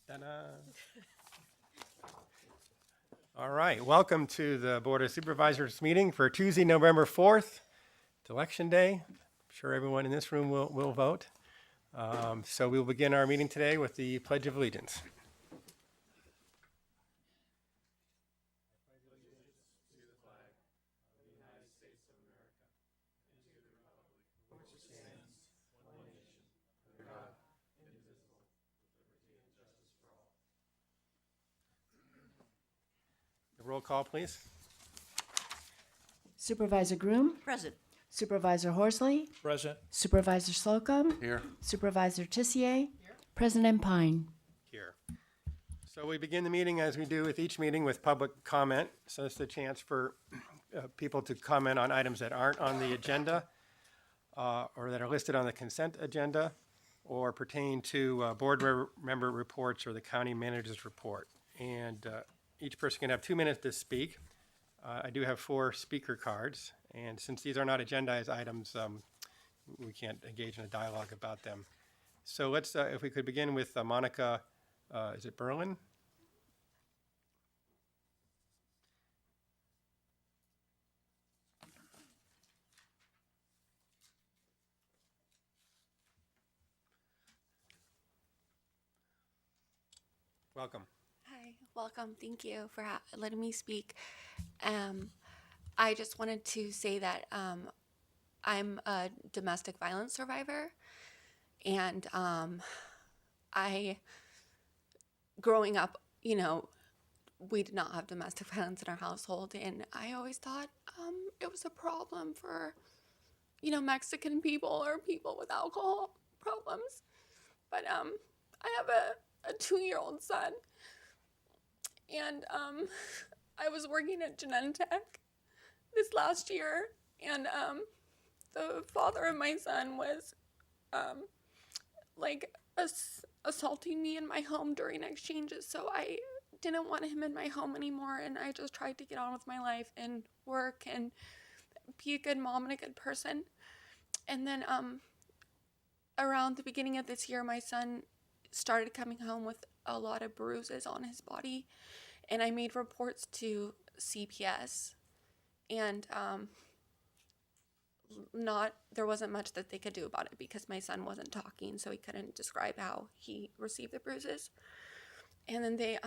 Ta-da. All right, welcome to the Board of Supervisors meeting for Tuesday, November 4th. It's Election Day. I'm sure everyone in this room will vote. So we'll begin our meeting today with the Pledge of Allegiance. The roll call, please. Supervisor Groom, Present. Supervisor Horsley, Present. Supervisor Slocum, Here. Supervisor Tissier, President Pine. Here. So we begin the meeting as we do with each meeting with public comment. So it's the chance for people to comment on items that aren't on the agenda or that are listed on the consent agenda or pertain to board member reports or the county manager's report. And each person can have 2 minutes to speak. I do have 4 speaker cards, and since these are not agendized items, we can't engage in a dialogue about them. So let's, if we could begin with Monica, is it Berlin? Welcome. Hi, welcome. Thank you for letting me speak. I just wanted to say that I'm a domestic violence survivor, and growing up, we did not have domestic violence in our household, and I always thought it was a problem for, Mexican people or people with alcohol problems. But I have a 2-year-old son. And I was working at Genentech this last year, and the father of my son was assaulting me in my home during exchanges. So I didn't want him in my home anymore, and I just tried to get on with my life and work and be a good mom and a good person. And then around the beginning of this year, my son started coming home with a lot of bruises on his body, and I made reports to CPS, and there wasn't much that they could do about it because my son wasn't talking, so he couldn't describe how he received the bruises. And then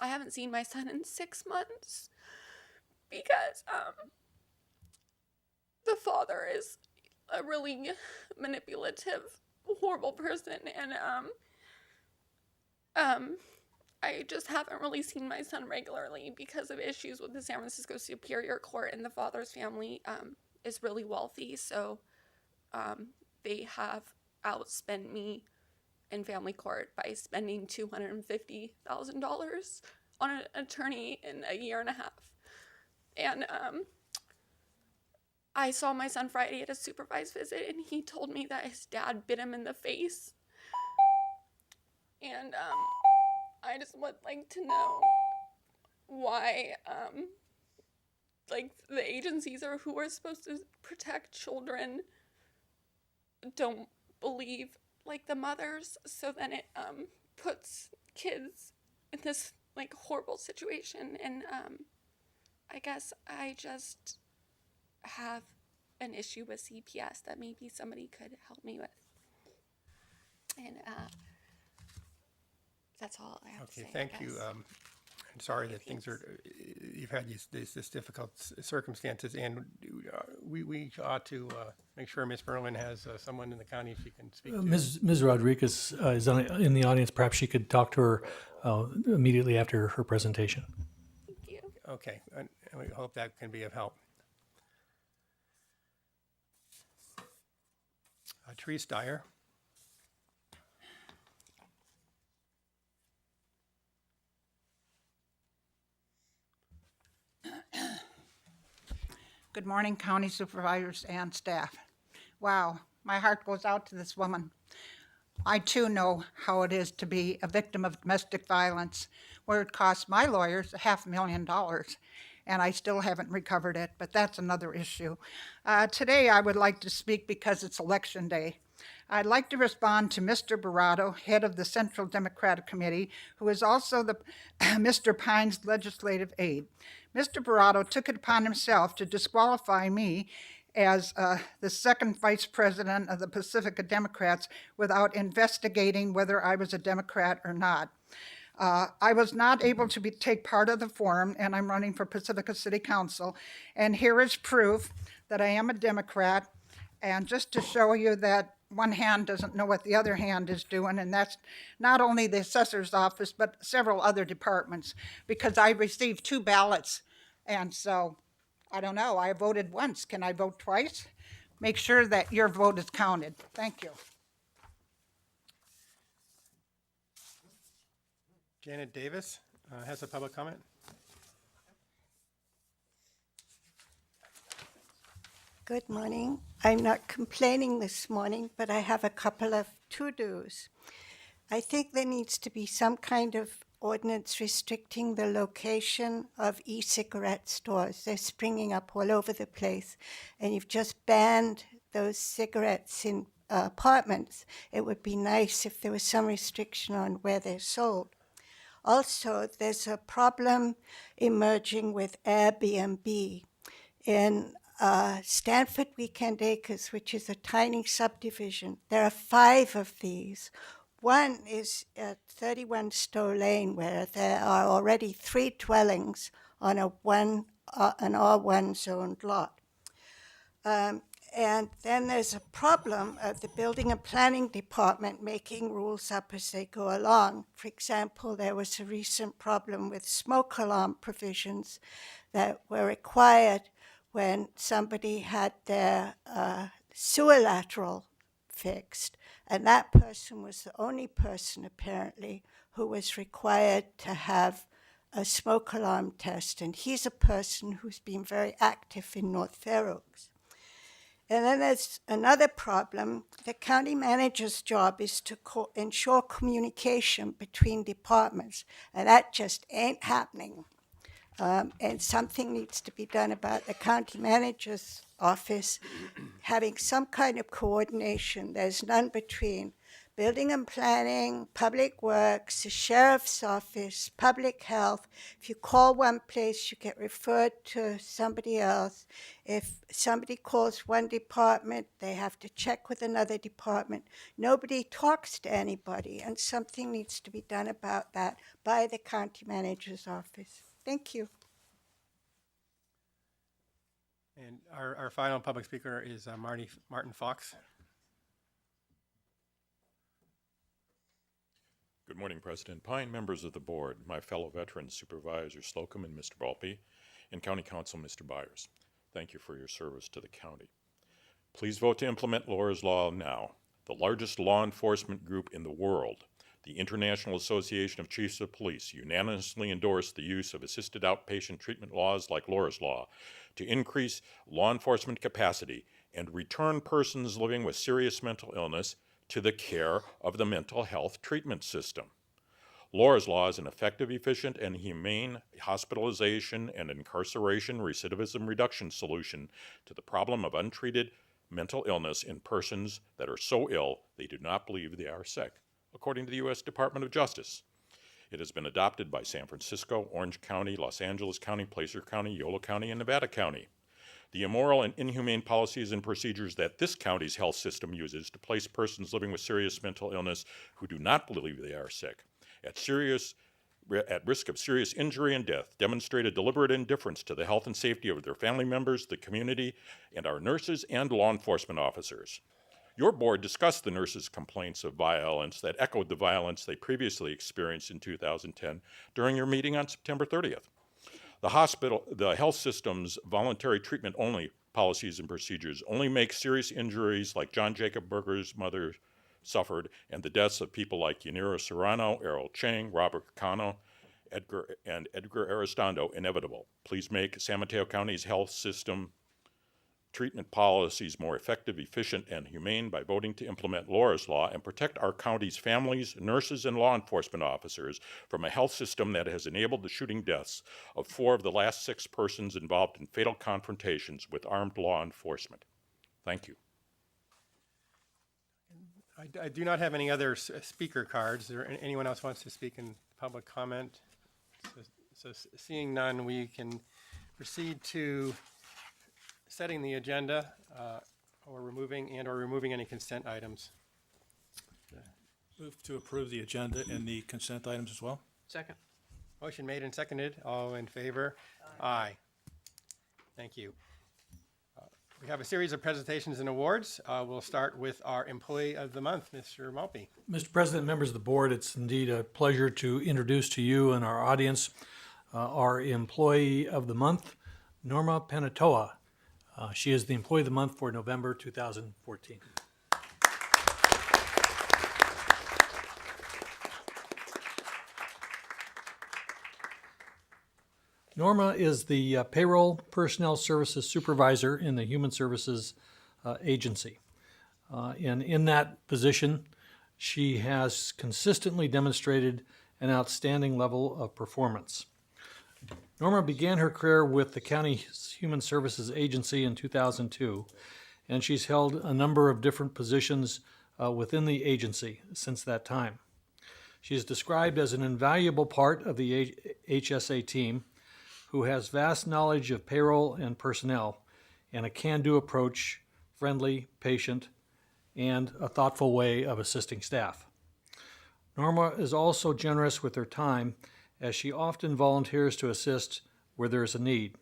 I haven't seen my son in 6 months because the father is a really manipulative, horrible person, and I just haven't really seen my son regularly because of issues with the San Francisco Superior Court, and the father's family is really wealthy, so they have outspent me in family court by spending $250,000 on an attorney in a year and a half. And I saw my son Friday at a supervised visit, and he told me that his dad bit him in the face. And I just would like to know why the agencies who are supposed to protect children don't believe the mothers, so then it puts kids in this horrible situation. And I guess I just have an issue with CPS that maybe somebody could help me with. And that's all I have to say. Okay, thank you. I'm sorry that you've had these difficult circumstances, and we ought to make sure Ms. Berlin has someone in the county she can speak to. Ms. Rodriguez is in the audience. Perhaps she could talk to her immediately after her presentation. Thank you. Okay, and we hope that can be of help. Therese Dyer. Good morning, county supervisors and staff. Wow, my heart goes out to this woman. I too know how it is to be a victim of domestic violence, where it cost my lawyers $500,000, and I still haven't recovered it, but that's another issue. Today I would like to speak because it's election day. I'd like to respond to Mr. Barato, head of the Central Democratic Committee, who is also the Mr. Pine's legislative aide. Mr. Barato took it upon himself to disqualify me as the second vice president of the Pacifica Democrats without investigating whether I was a Democrat or not. I was not able to take part of the forum, and I'm running for Pacifica City Council. And here is proof that I am a Democrat. And just to show you that one hand doesn't know what the other hand is doing, and that's not only the assessor's office, but several other departments, because I received 2 ballots. And so, I don't know, I voted once. Can I vote twice? Make sure that your vote is counted. Thank you. Janet Davis has a public comment. Good morning. I'm not complaining this morning, but I have a couple of to-dos. I think there needs to be some kind of ordinance restricting the location of e-cigarette stores. They're springing up all over the place, and you've just banned those cigarettes in apartments. It would be nice if there was some restriction on where they're sold. Also, there's a problem emerging with Airbnb. In Stanford Weekend Acres, which is a tiny subdivision, there are 5 of these. One is at 31 Stowe Lane, where there are already 3 dwellings on an R1 zoned lot. And then there's a problem of the Building and Planning Department making rules up as they go along. For example, there was a recent problem with smoke alarm provisions that were required when somebody had their sewer lateral fixed. And that person was the only person, apparently, who was required to have a smoke alarm test. And he's a person who's been very active in North Fair Oaks. And then there's another problem. The county manager's job is to ensure communication between departments, and that just ain't happening. And something needs to be done about the county manager's office having some kind of coordination. There's none between building and planning, public works, the sheriff's office, public health. If you call one place, you get referred to somebody else. If somebody calls one department, they have to check with another department. Nobody talks to anybody, and something needs to be done about that by the county manager's office. Thank you. And our final public speaker is Martin Fox. Good morning, President Pine, members of the board, my fellow veterans, Supervisor Slocum and Mr. Balpe, and County Council Mr. Byers. Thank you for your service to the county. Please vote to implement Laura's Law now. The largest law enforcement group in the world, the International Association of Chiefs of Police, unanimously endorsed the use of assisted outpatient treatment laws like Laura's Law to increase law enforcement capacity and return persons living with serious mental illness to the care of the mental health treatment system. Laura's Law is an effective, efficient, and humane hospitalization and incarceration recidivism reduction solution to the problem of untreated mental illness in persons that are so ill they do not believe they are sick, according to the U.S. Department of Justice. It has been adopted by San Francisco, Orange County, Los Angeles County, Placer County, Yolo County, and Nevada County. The immoral and inhumane policies and procedures that this county's health system uses to place persons living with serious mental illness who do not believe they are sick at risk of serious injury and death demonstrate a deliberate indifference to the health and safety of their family members, the community, and our nurses and law enforcement officers. Your board discussed the nurses' complaints of violence that echoed the violence they previously experienced in 2010 during your meeting on September 30th. The health system's voluntary treatment only policies and procedures only make serious injuries like John Jacob Berger's mother suffered and the deaths of people like Yanira Serrano, Errol Chang, Robert Cano, Edgar Aristando inevitable. Please make San Mateo County's health system treatment policies more effective, efficient, and humane by voting to implement Laura's Law and protect our county's families, nurses, and law enforcement officers from a health system that has enabled the shooting deaths of 4 of the last 6 persons involved in fatal confrontations with armed law enforcement. Thank you. I do not have any other speaker cards. Is there anyone else wants to speak in public comment? So seeing none, we can proceed to setting the agenda or removing any consent items. Move to approve the agenda and the consent items as well. Second. Motion made and seconded. All in favor? Aye. Thank you. We have a series of presentations and awards. We'll start with our Employee of the Month, Mr. Malpe. Mr. President, members of the board, it's indeed a pleasure to introduce to you and our audience our Employee of the Month, Norma Panatoa. She is the Employee of the Month for November 2014. Norma is the Payroll Personnel Services Supervisor in the Human Services Agency. And in that position, she has consistently demonstrated an outstanding level of performance. Norma began her career with the County Human Services Agency in 2002, and she's held a number of different positions within the agency since that time. She is described as an invaluable part of the HSA team who has vast knowledge of payroll and personnel and a can-do approach, friendly, patient, and a thoughtful way of assisting staff. Norma is also generous with her time as she often volunteers to assist where there is a need.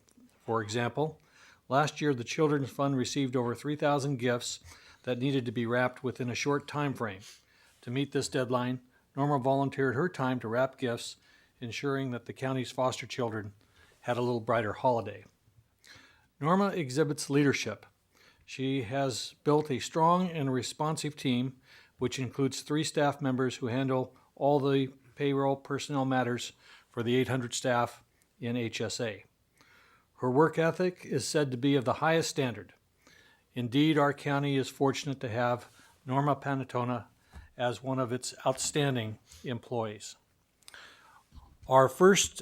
For example, last year the Children's Fund received over 3,000 gifts that needed to be wrapped within a short time frame. To meet this deadline, Norma volunteered her time to wrap gifts, ensuring that the county's foster children had a little brighter holiday. Norma exhibits leadership. She has built a strong and responsive team, which includes 3 staff members who handle all the payroll personnel matters for the 800 staff in HSA. Her work ethic is said to be of the highest standard. Indeed, our county is fortunate to have Norma Panatoa as one of its outstanding employees. Our first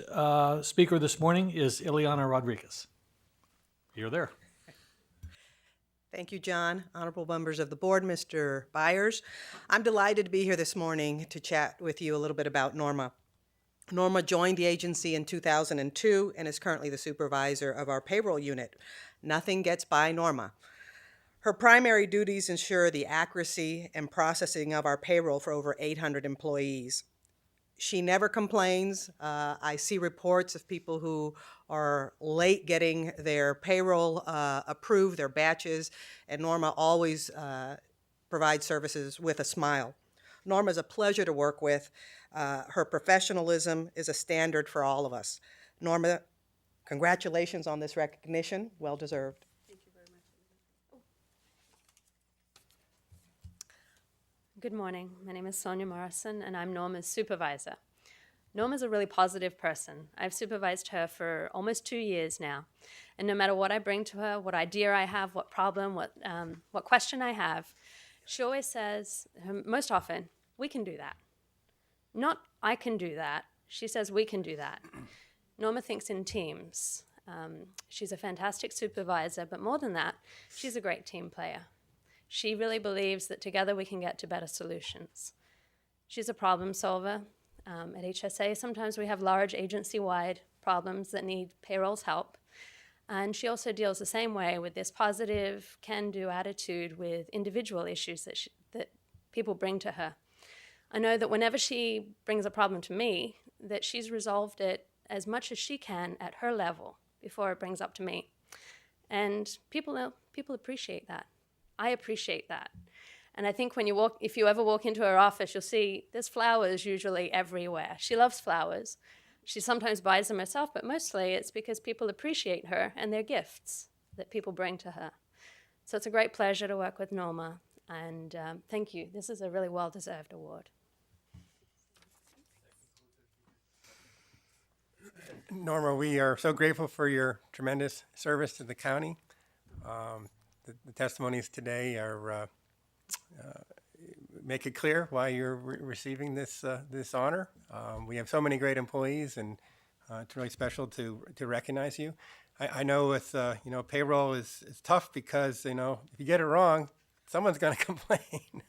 speaker this morning is Ileana Rodriguez. You're there. Thank you, John. Honorable members of the board, Mr. Byers. I'm delighted to be here this morning to chat with you a little bit about Norma. Norma joined the agency in 2002 and is currently the supervisor of our payroll unit. Nothing gets by Norma. Her primary duties ensure the accuracy and processing of our payroll for over 800 employees. She never complains. I see reports of people who are late getting their payroll approved, their batches, and Norma always provides services with a smile. Norma is a pleasure to work with. Her professionalism is a standard for all of us. Norma, congratulations on this recognition. Well deserved. Good morning. My name is Sonia Morrison, and I'm Norma's supervisor. Norma's a really positive person. I've supervised her for almost 2 years now, and no matter what I bring to her, what idea I have, what problem, what question I have, she always says, most often, we can do that. Not I can do that. She says we can do that. Norma thinks in teams. She's a fantastic supervisor, but more than that, she's a great team player. She really believes that together we can get to better solutions. She's a problem solver. At HSA, sometimes we have large agency-wide problems that need payroll's help. And she also deals the same way with this positive, can-do attitude with individual issues that people bring to her. I know that whenever she brings a problem to me, that she's resolved it as much as she can at her level before it brings up to me. And people appreciate that. I appreciate that. And I think if you ever walk into her office, you'll see there's flowers usually everywhere. She loves flowers. She sometimes buys them herself, but mostly it's because people appreciate her and their gifts that people bring to her. So it's a great pleasure to work with Norma, and thank you. This is a really well-deserved award. Norma, we are so grateful for your tremendous service to the county. The testimonies today are make it clear why you're receiving this honor. We have so many great employees, and it's really special to recognize you. I know with payroll is tough because if you get it wrong, someone's going to complain.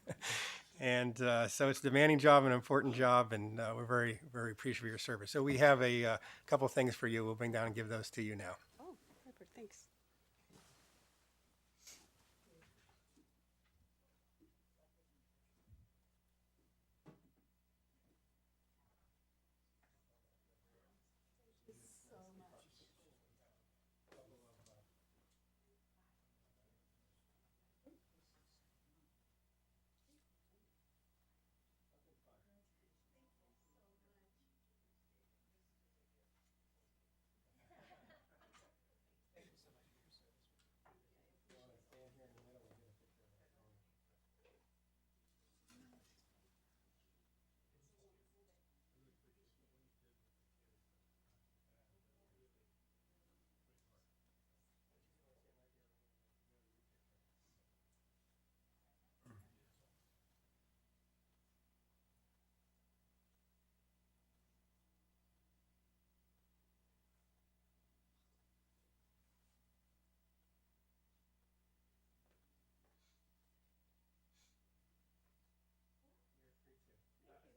And so it's a demanding job, an important job, and we're very, very appreciative of your service. So we have a couple things for you. We'll bring down and give those to you now. Oh, perfect. Thanks.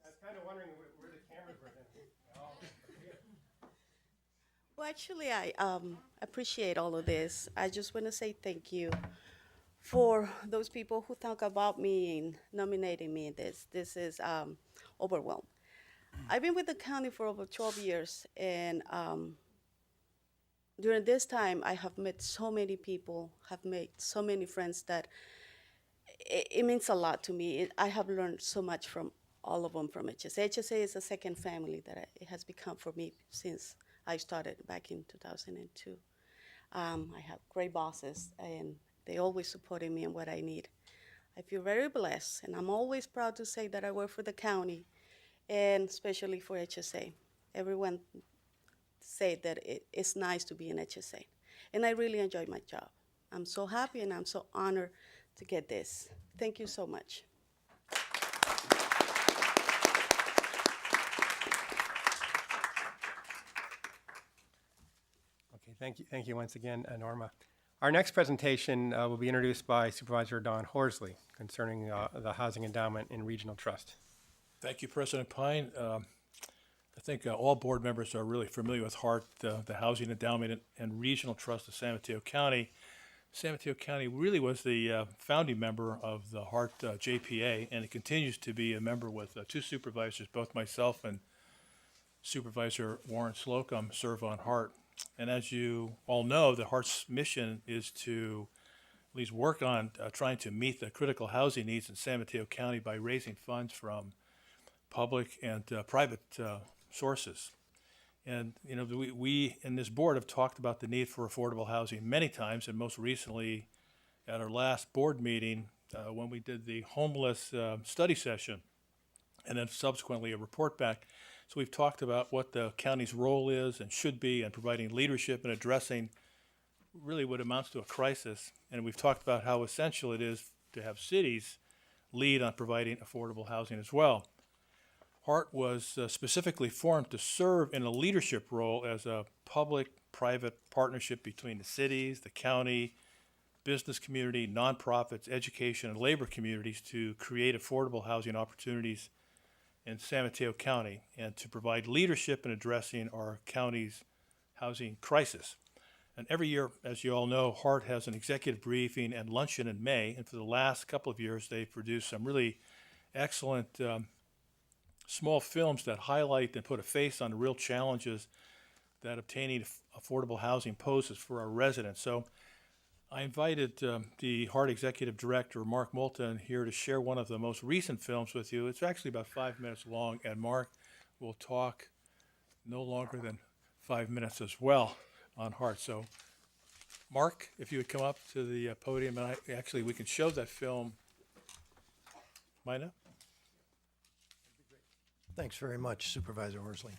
I was kind of wondering where the cameras were then. Well, actually, I appreciate all of this. I just want to say thank you for those people who talk about me and nominating me in this. This is overwhelmed. I've been with the county for over 12 years, and during this time, I have met so many people, have made so many friends that it means a lot to me. I have learned so much from all of them from HSA. HSA is a second family that it has become for me since I started back in 2002. I have great bosses, and they always supporting me in what I need. I feel very blessed, and I'm always proud to say that I work for the county, and especially for HSA. Everyone say that it's nice to be in HSA, and I really enjoy my job. I'm so happy, and I'm so honored to get this. Thank you so much. Okay, thank you once again, Norma. Our next presentation will be introduced by Supervisor Don Horsley concerning the Housing Endowment and Regional Trust. Thank you, President Pine. I think all board members are really familiar with HART, the Housing Endowment and Regional Trust of San Mateo County. San Mateo County really was the founding member of the HART JPA, and it continues to be a member with two supervisors, both myself and Supervisor Warren Slocum serve on HART. And as you all know, the HART's mission is to at least work on trying to meet the critical housing needs in San Mateo County by raising funds from public and private sources. And you know, we in this board have talked about the need for affordable housing many times, and most recently at our last board meeting when we did the homeless study session, and then subsequently a report back. So we've talked about what the county's role is and should be in providing leadership and addressing really what amounts to a crisis. And we've talked about how essential it is to have cities lead on providing affordable housing as well. HART was specifically formed to serve in a leadership role as a public-private partnership between the cities, the county, business community, nonprofits, education, and labor communities to create affordable housing opportunities in San Mateo County and to provide leadership in addressing our county's housing crisis. And every year, as you all know, HART has an executive briefing and luncheon in May, and for the last couple of years, they've produced some really excellent small films that highlight and put a face on the real challenges that obtaining affordable housing poses for our residents. So I invited the HART Executive Director, Mark Moulton, here to share one of the most recent films with you. It's actually about 5 minutes long, and Mark will talk no longer than 5 minutes as well on HART. So, Mark, if you would come up to the podium, and actually we can show that film. Mina? Thanks very much, Supervisor Horsley.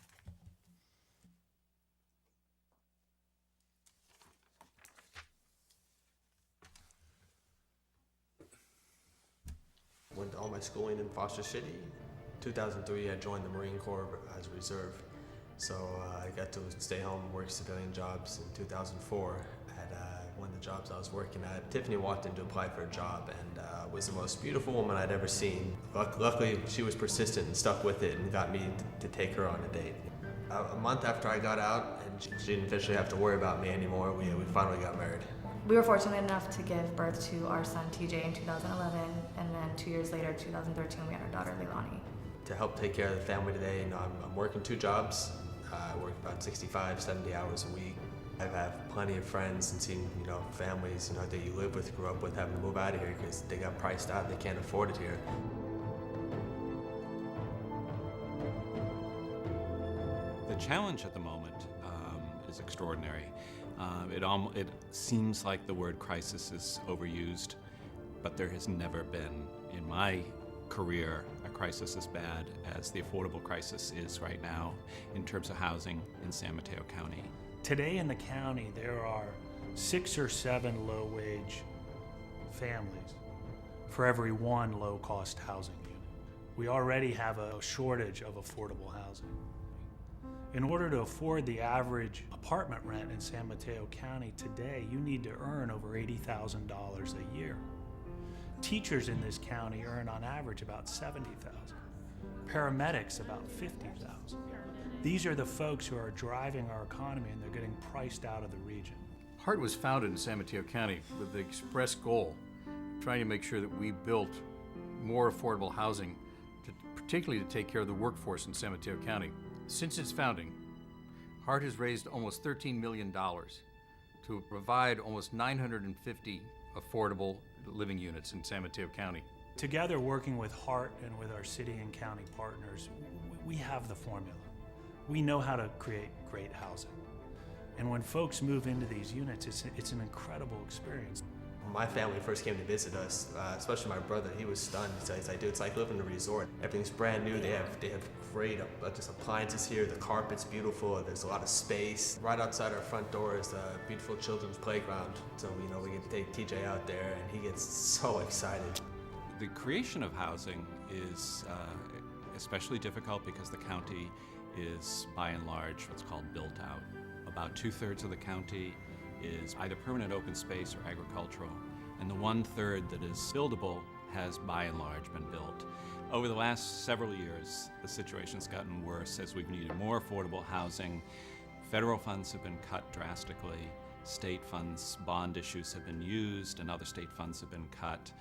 Went all my schooling in Foster City. 2003, I joined the Marine Corps as a reserve. So I got to stay home and work civilian jobs in 2004 At one of the jobs I was working at, Tiffany walked in to apply for a job and was the most beautiful woman I'd ever seen. Luckily, she was persistent and stuck with it and got me to take her on a date. A month after I got out and she didn't officially have to worry about me anymore, we finally got married. We were fortunate enough to give birth to our son TJ in 2011, and then 2 years later, 2013, we had our daughter Leilani. To help take care of the family today, I'm working 2 jobs. I work about 65, 70 hours a week. I've had plenty of friends and seen, families, that you live with, grew up with, having to move out of here because they got priced out and they can't afford it here. The challenge at the moment is extraordinary. It seems like the word crisis is overused, but there has never been, in my career, a crisis as bad as the affordable crisis is right now in terms of housing in San Mateo County. Today in the county, there are 6 or 7 low-wage families for every 1 low-cost housing unit. We already have a shortage of affordable housing. In order to afford the average apartment rent in San Mateo County today, you need to earn over $80,000 a year. Teachers in this county earn on average about $70,000. Paramedics about $50,000. These are the folks who are driving our economy, and they're getting priced out of the region. HART was founded in San Mateo County with the express goal of trying to make sure that we built more affordable housing, particularly to take care of the workforce in San Mateo County. Since its founding, HART has raised almost $13 million to provide almost 950 affordable living units in San Mateo County. Together, working with HART and with our city and county partners, we have the formula. We know how to create great housing. And when folks move into these units, it's an incredible experience. When my family first came to visit us, especially my brother, he was stunned. He's like, dude, it's like living in a resort. Everything's brand new. They have great just appliances here. The carpet's beautiful. There's a lot of space. Right outside our front door is a beautiful children's playground. So we get to take TJ out there, and he gets so excited. The creation of housing is especially difficult because the county is, by and large, what's called built out. About 2/3 of the county is either permanent open space or agricultural, and the 1/3 that is buildable has, by and large, been built. Over the last several years, the situation's gotten worse as we've needed more affordable housing. Federal funds have been cut drastically. State funds, bond issues have been used, and other state funds have been cut.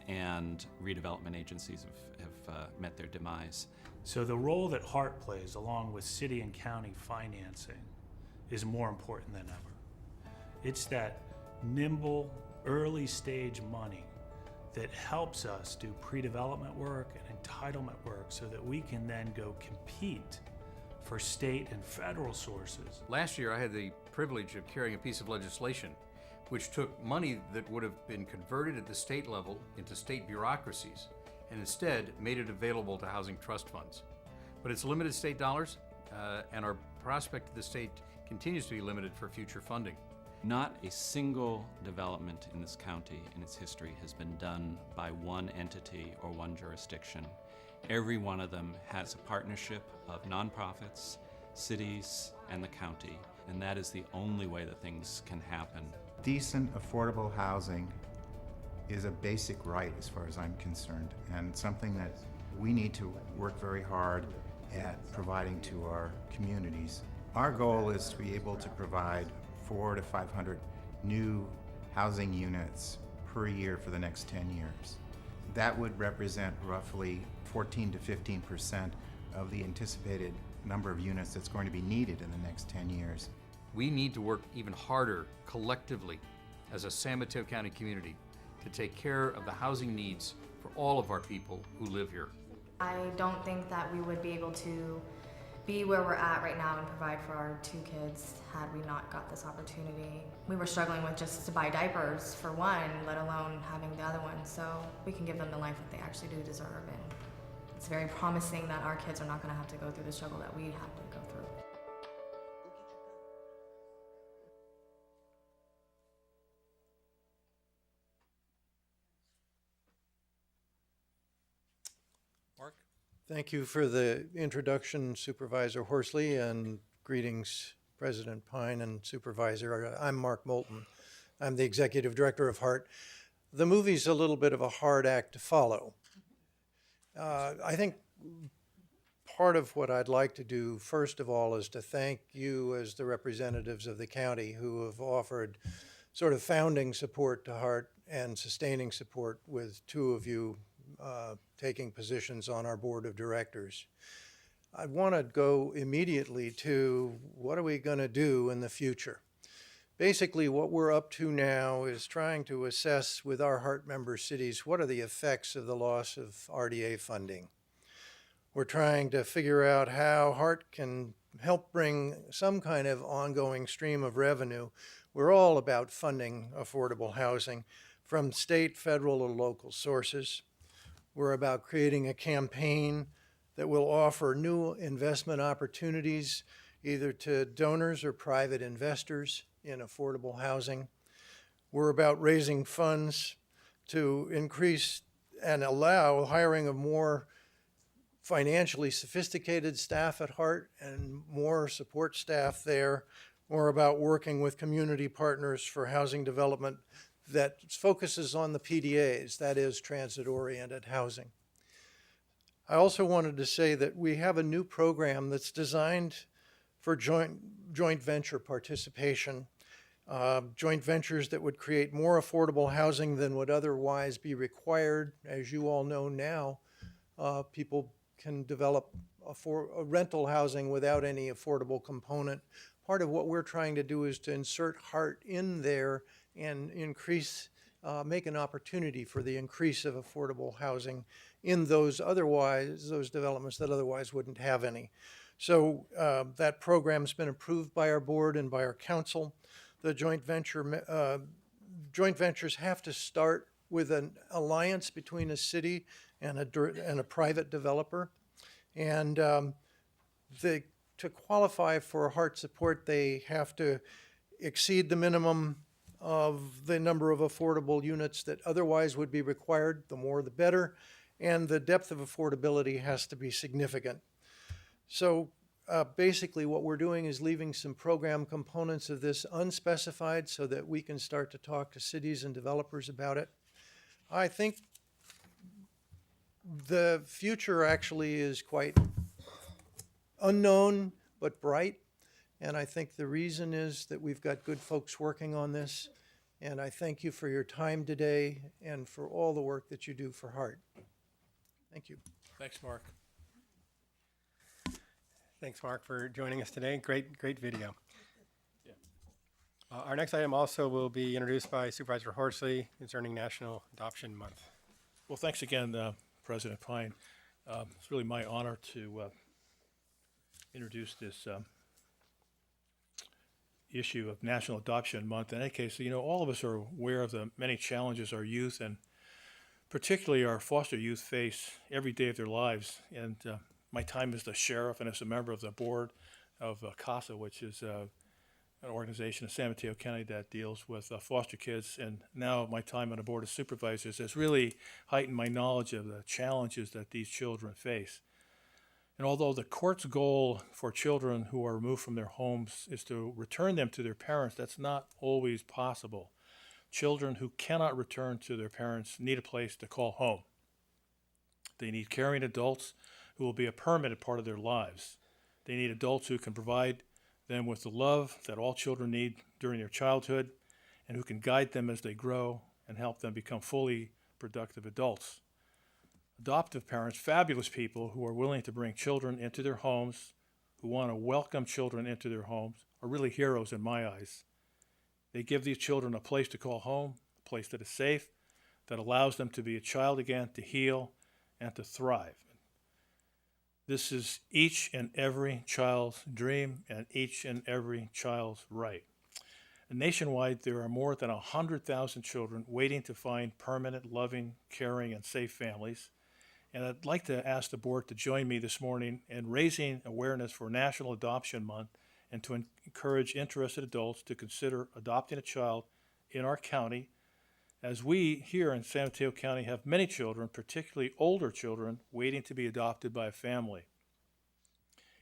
And redevelopment agencies have met their demise. So the role that HART plays, along with city and county financing, is more important than ever. It's that nimble, early stage money that helps us do pre-development work and entitlement work so that we can then go compete for state and federal sources. Last year, I had the privilege of carrying a piece of legislation which took money that would have been converted at the state level into state bureaucracies and instead made it available to housing trust funds. But it's limited state dollars, and our prospect of the state continues to be limited for future funding. Not a single development in this county in its history has been done by one entity or one jurisdiction. Every one of them has a partnership of nonprofits, cities, and the county, and that is the only way that things can happen. Decent, affordable housing is a basic right as far as I'm concerned, and something that we need to work very hard at providing to our communities. Our goal is to be able to provide 400 to 500 new housing units per year for the next 10 years. That would represent roughly 14 to 15% of the anticipated number of units that's going to be needed in the next 10 years. We need to work even harder collectively as a San Mateo County community to take care of the housing needs for all of our people who live here. I don't think that we would be able to be where we're at right now and provide for our 2 kids had we not got this opportunity. We were struggling with just to buy diapers for one, let alone having the other one, so we can give them the life that they actually do deserve, and it's very promising that our kids are not going to have to go through the struggle that we have to go through. Thank you for the introduction, Supervisor Horsley, and greetings President Pine and Supervisor. I'm Mark Moulton. I'm the Executive Director of HART. The movie's a little bit of a hard act to follow. I think part of what I'd like to do, first of all, is to thank you as the representatives of the county who have offered sort of founding support to HART and sustaining support, with two of you taking positions on our board of directors. I want to go immediately to what are we going to do in the future. Basically, what we're up to now is trying to assess with our HART member cities what are the effects of the loss of RDA funding. We're trying to figure out how HART can help bring some kind of ongoing stream of revenue. We're all about funding affordable housing from state, federal, or local sources. We're about creating a campaign that will offer new investment opportunities either to donors or private investors in affordable housing. We're about raising funds to increase and allow hiring of more financially sophisticated staff at HART and more support staff there. We're about working with community partners for housing development that focuses on the PDAs, that is transit-oriented housing. I also wanted to say that we have a new program that's designed for joint venture participation, joint ventures that would create more affordable housing than would otherwise be required. As you all know now, people can develop a rental housing without any affordable component. Part of what we're trying to do is to insert HART in there and increase, make an opportunity for the increase of affordable housing in those developments that otherwise wouldn't have any. So that program's been approved by our board and by our council. The joint ventures have to start with an alliance between a city and a private developer. And to qualify for HART support, they have to exceed the minimum of the number of affordable units that otherwise would be required. The more the better. And the depth of affordability has to be significant. So basically what we're doing is leaving some program components of this unspecified so that we can start to talk to cities and developers about it. I think the future actually is quite unknown but bright. And I think the reason is that we've got good folks working on this. And I thank you for your time today and for all the work that you do for HART. Thank you. Thanks, Mark. Thanks, Mark, for joining us today. Great video. Our next item also will be introduced by Supervisor Horsley concerning National Adoption Month. Well, thanks again, President Pine. It's really my honor to introduce this issue of National Adoption Month. In any case, you know, all of us are aware of the many challenges our youth and particularly our foster youth face every day of their lives. And my time as the sheriff and as a member of the board of CASA, which is an organization in San Mateo County that deals with foster kids, and now my time on the board of supervisors has really heightened my knowledge of the challenges that these children face. And although the court's goal for children who are removed from their homes is to return them to their parents, that's not always possible. Children who cannot return to their parents need a place to call home. They need caring adults who will be a permanent part of their lives. They need adults who can provide them with the love that all children need during their childhood and who can guide them as they grow and help them become fully productive adults. Adoptive parents, fabulous people who are willing to bring children into their homes, who want to welcome children into their homes, are really heroes in my eyes. They give these children a place to call home, a place that is safe, that allows them to be a child again, to heal, and to thrive. This is each and every child's dream and each and every child's right. And nationwide, there are more than 100,000 children waiting to find permanent, loving, caring, and safe families. And I'd like to ask the board to join me this morning in raising awareness for National Adoption Month and to encourage interested adults to consider adopting a child in our county, as we here in San Mateo County have many children, particularly older children, waiting to be adopted by a family.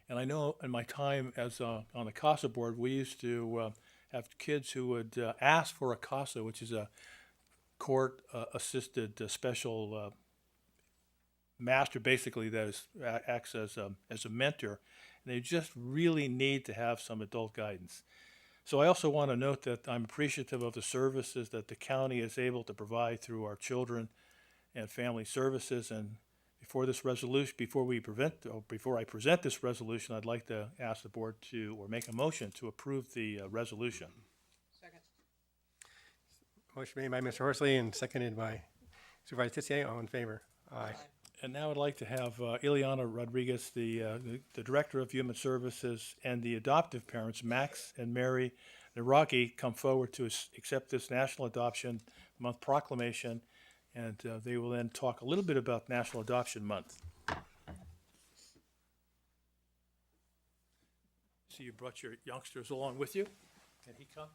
And I know in my time as on the CASA board, we used to have kids who would ask for a CASA, which is a court-assisted special master, basically, that acts as a mentor. And they just really need to have some adult guidance. So I also want to note that I'm appreciative of the services that the county is able to provide through our children and family services. And before I present this resolution, I'd like to ask the board or make a motion to approve the resolution. Motion made by Mr. Horsley and seconded by Supervisor Tissier. All in favor? Aye. And now I'd like to have Ileana Rodriguez, the Director of Human Services, and the adoptive parents, Max and Mary Naragi, come forward to accept this National Adoption Month proclamation, and they will then talk a little bit about National Adoption Month. So you brought your youngsters along with you. Can he come?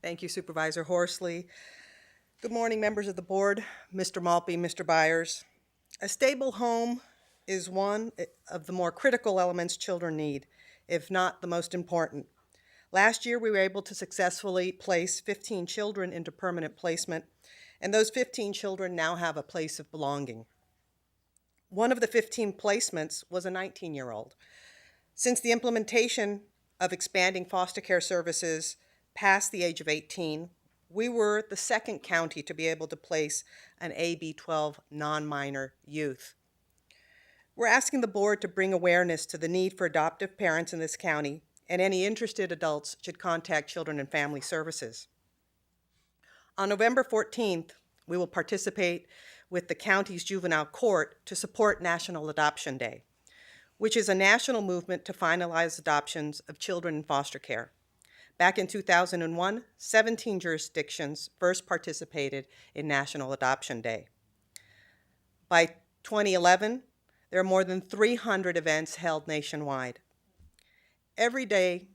Thank you, Supervisor Horsley. Good morning, members of the board, Mr. Maltby, Mr. Byers. A stable home is one of the more critical elements children need, if not the most important. Last year, we were able to successfully place 15 children into permanent placement, and those 15 children now have a place of belonging. One of the 15 placements was a 19-year-old. Since the implementation of expanding foster care services past the age of 18, we were the second county to be able to place an AB-12 non-minor youth. We're asking the board to bring awareness to the need for adoptive parents in this county, and any interested adults should contact Children and Family Services. On November 14th, we will participate with the county's juvenile court to support National Adoption Day, which is a national movement to finalize adoptions of children in foster care. Back in 2001, 17 jurisdictions first participated in National Adoption Day. By 2011, there are more than 300 events held nationwide. Every day,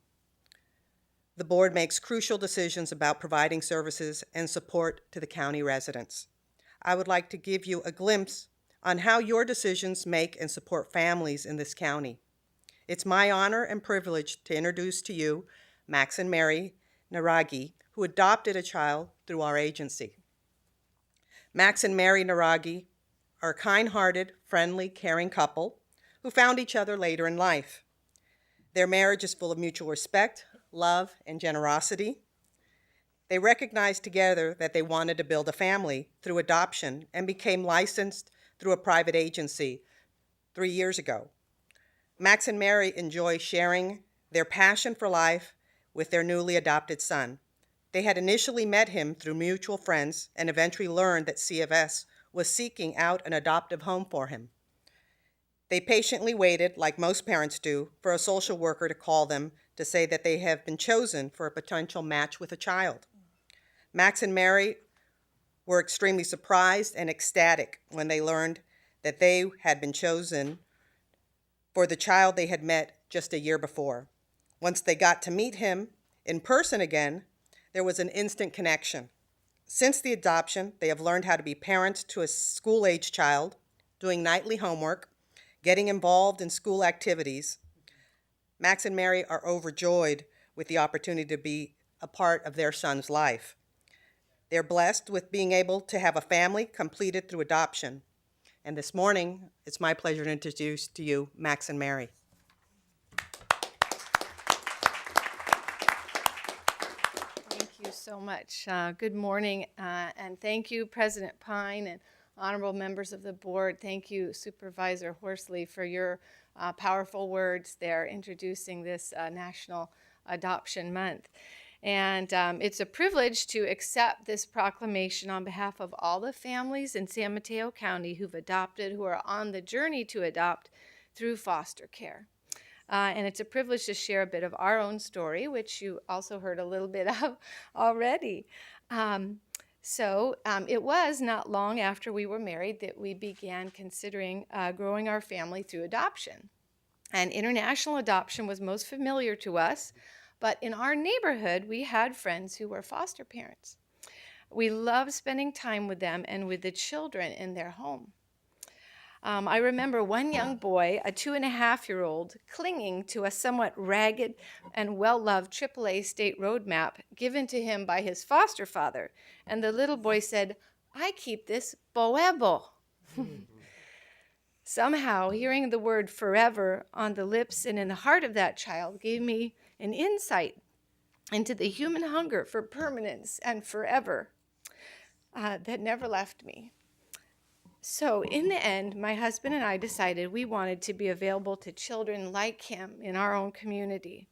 the board makes crucial decisions about providing services and support to the county residents. I would like to give you a glimpse on how your decisions make and support families in this county. It's my honor and privilege to introduce to you Max and Mary Naragi, who adopted a child through our agency. Max and Mary Naragi are a kind-hearted, friendly, caring couple who found each other later in life. Their marriage is full of mutual respect, love, and generosity. They recognized together that they wanted to build a family through adoption and became licensed through a private agency 3 years ago. Max and Mary enjoy sharing their passion for life with their newly adopted son. They had initially met him through mutual friends and eventually learned that CFS was seeking out an adoptive home for him. They patiently waited, like most parents do, for a social worker to call them to say that they have been chosen for a potential match with a child. Max and Mary were extremely surprised and ecstatic when they learned that they had been chosen for the child they had met just a year before. Once they got to meet him in person again, there was an instant connection. Since the adoption, they have learned how to be parents to a school-age child, doing nightly homework, getting involved in school activities. Max and Mary are overjoyed with the opportunity to be a part of their son's life. They're blessed with being able to have a family completed through adoption. And this morning, it's my pleasure to introduce to you Max and Mary. so much. Good morning, and thank you, President Pine and honorable members of the board. Thank you, Supervisor Horsley, for your powerful words there introducing this National Adoption Month. And it's a privilege to accept this proclamation on behalf of all the families in San Mateo County who've adopted, who are on the journey to adopt through foster care. And it's a privilege to share a bit of our own story, which you also heard a little bit of already. It was not long after we were married that we began considering growing our family through adoption. And international adoption was most familiar to us, but in our neighborhood, we had friends who were foster parents. We loved spending time with them and with the children in their home. I remember one young boy, a 2.5-year-old, clinging to a somewhat ragged and well-loved AAA state road map given to him by his foster father. And the little boy said, "I keep this forever." Somehow, hearing the word forever on the lips and in the heart of that child gave me an insight into the human hunger for permanence and forever that never left me. So in the end, my husband and I decided we wanted to be available to children like him in our own community.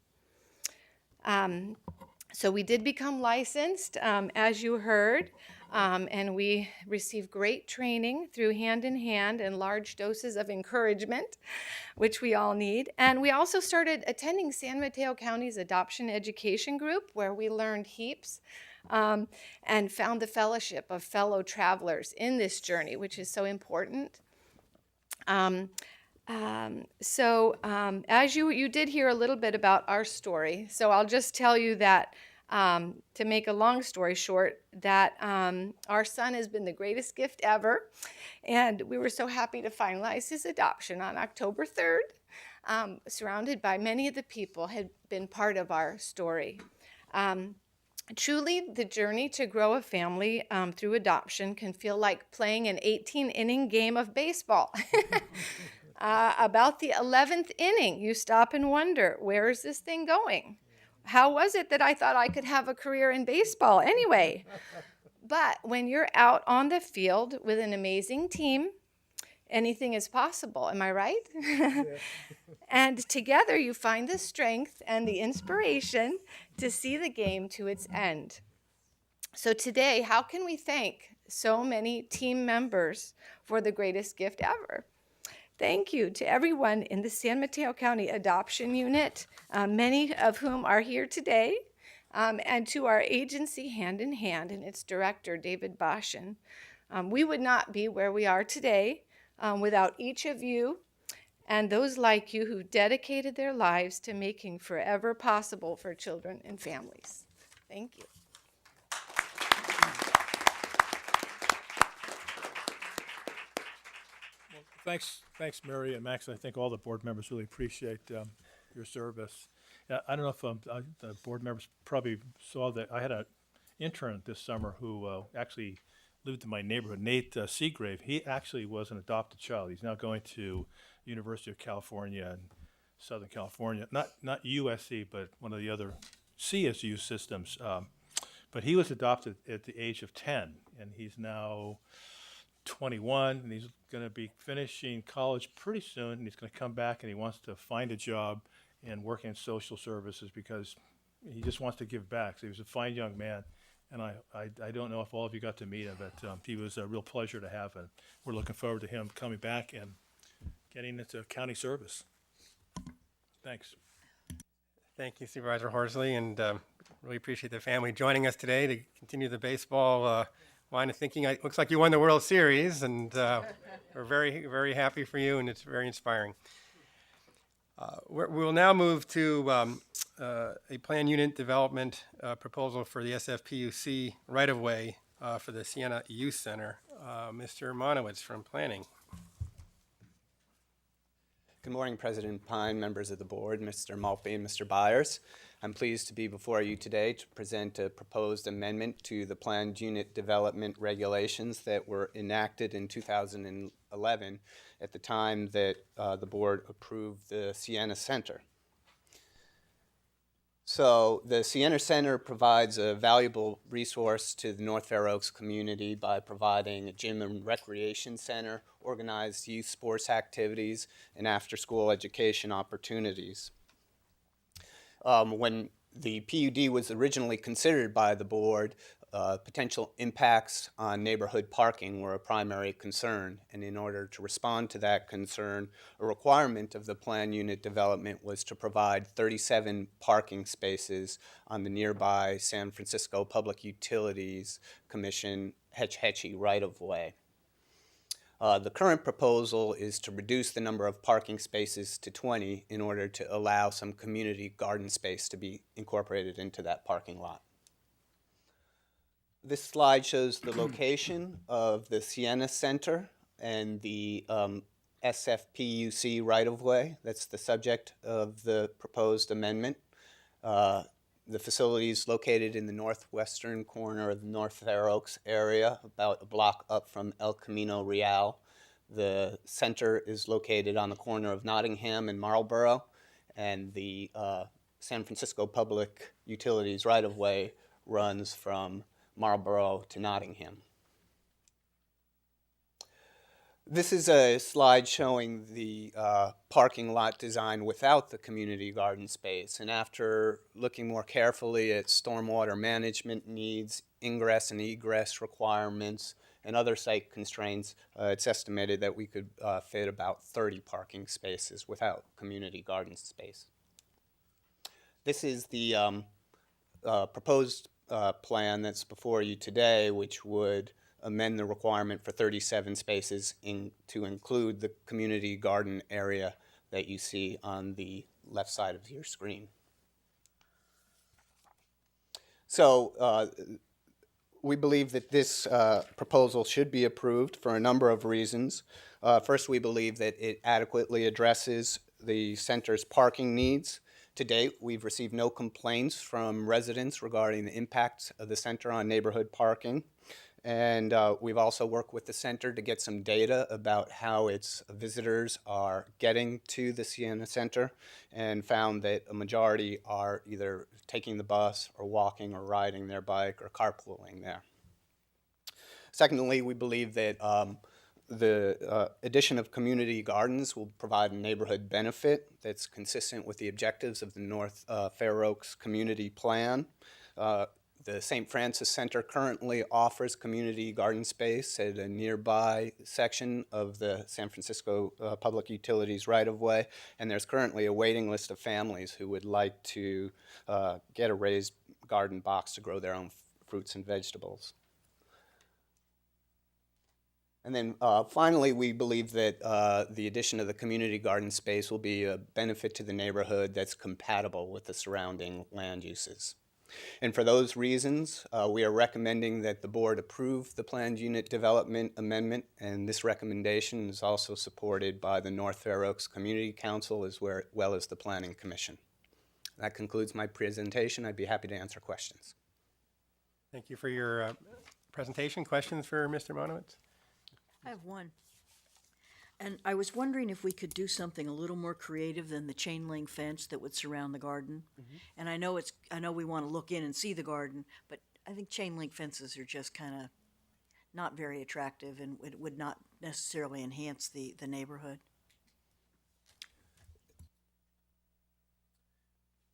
So we did become licensed, as you heard, and we received great training through Hand in Hand and large doses of encouragement, which we all need. And we also started attending San Mateo County's adoption education group, where we learned heaps. And found the fellowship of fellow travelers in this journey, which is so important. As you did hear a little bit about our story, so I'll just tell you that, to make a long story short, that our son has been the greatest gift ever, and we were so happy to finalize his adoption on October 3rd, surrounded by many of the people had been part of our story. Truly, the journey to grow a family through adoption can feel like playing an 18-inning game of baseball. About the 11th inning, you stop and wonder, where is this thing going? How was it that I thought I could have a career in baseball anyway? But when you're out on the field with an amazing team, anything is possible, am I right? And together you find the strength and the inspiration to see the game to its end. So today, how can we thank so many team members for the greatest gift ever? Thank you to everyone in the San Mateo County Adoption Unit, many of whom are here today, and to our agency Hand in Hand and its director, David Boshin. We would not be where we are today without each of you and those like you who dedicated their lives to making forever possible for children and families. Thank you. Well, thanks, Mary and Max. I think all the board members really appreciate your service. I don't know if the board members probably saw that I had an intern this summer who actually lived in my neighborhood, Nate Seagrave. He actually was an adopted child. He's now going to University of California in Southern California, not USC, but one of the other CSU systems. But he was adopted at the age of 10, and he's now 21, and he's going to be finishing college pretty soon, and he's going to come back and he wants to find a job and work in social services because he just wants to give back. So he was a fine young man, and I don't know if all of you got to meet him, but he was a real pleasure to have, and we're looking forward to him coming back and getting into county service. Thanks. Thank you, Supervisor Horsley, and really appreciate the family joining us today to continue the baseball line of thinking. It looks like you won the World Series, and we're very, very happy for you, and it's very inspiring. We will now move to a plan unit development proposal for the SFPUC right-of-way for the Sienna Youth Center. Mr. Monowitz from Planning. Good morning, President Pine, members of the board, Mr. Maltby and Mr. Byers. I'm pleased to be before you today to present a proposed amendment to the planned unit development regulations that were enacted in 2011 at the time that the board approved the Sienna Center. So the Sienna Center provides a valuable resource to the North Fair Oaks community by providing a gym and recreation center, organized youth sports activities, and after-school education opportunities. When the PUD was originally considered by the board, potential impacts on neighborhood parking were a primary concern, and in order to respond to that concern, a requirement of the plan unit development was to provide 37 parking spaces on the nearby San Francisco Public Utilities Commission Hetch Hetchy right-of-way. The current proposal is to reduce the number of parking spaces to 20 in order to allow some community garden space to be incorporated into that parking lot. This slide shows the location of the Sienna Center and the SFPUC right-of-way. That's the subject of the proposed amendment. The facility is located in the northwestern corner of the North Fair Oaks area, about a block up from El Camino Real. The center is located on the corner of Nottingham and Marlborough, and the San Francisco Public Utilities right-of-way runs from Marlborough to Nottingham. This is a slide showing the parking lot design without the community garden space. And after looking more carefully at stormwater management needs, ingress and egress requirements, and other site constraints, it's estimated that we could fit about 30 parking spaces without community garden space. This is the proposed plan that's before you today, which would amend the requirement for 37 spaces to include the community garden area that you see on the left side of your screen. So we believe that this proposal should be approved for a number of reasons. First, we believe that it adequately addresses the center's parking needs. To date, we've received no complaints from residents regarding the impact of the center on neighborhood parking. And we've also worked with the center to get some data about how its visitors are getting to the Sienna Center, and found that a majority are either taking the bus or walking or riding their bike or carpooling there. Secondly, we believe that the addition of community gardens will provide a neighborhood benefit that's consistent with the objectives of the North Fair Oaks Community Plan. The St. Francis Center currently offers community garden space at a nearby section of the San Francisco Public Utilities right-of-way, and there's currently a waiting list of families who would like to get a raised garden box to grow their own fruits and vegetables. And then finally, we believe that the addition of the community garden space will be a benefit to the neighborhood that's compatible with the surrounding land uses. And for those reasons, we are recommending that the board approve the planned unit development amendment, and this recommendation is also supported by the North Fair Oaks Community Council as well as the Planning Commission. That concludes my presentation. I'd be happy to answer questions. Thank you for your presentation. Questions for Mr. Monowitz? I have one. And I was wondering if we could do something a little more creative than the chain link fence that would surround the garden. And I know we want to look in and see the garden, but I think chain link fences are just kind of not very attractive, and it would not necessarily enhance the neighborhood.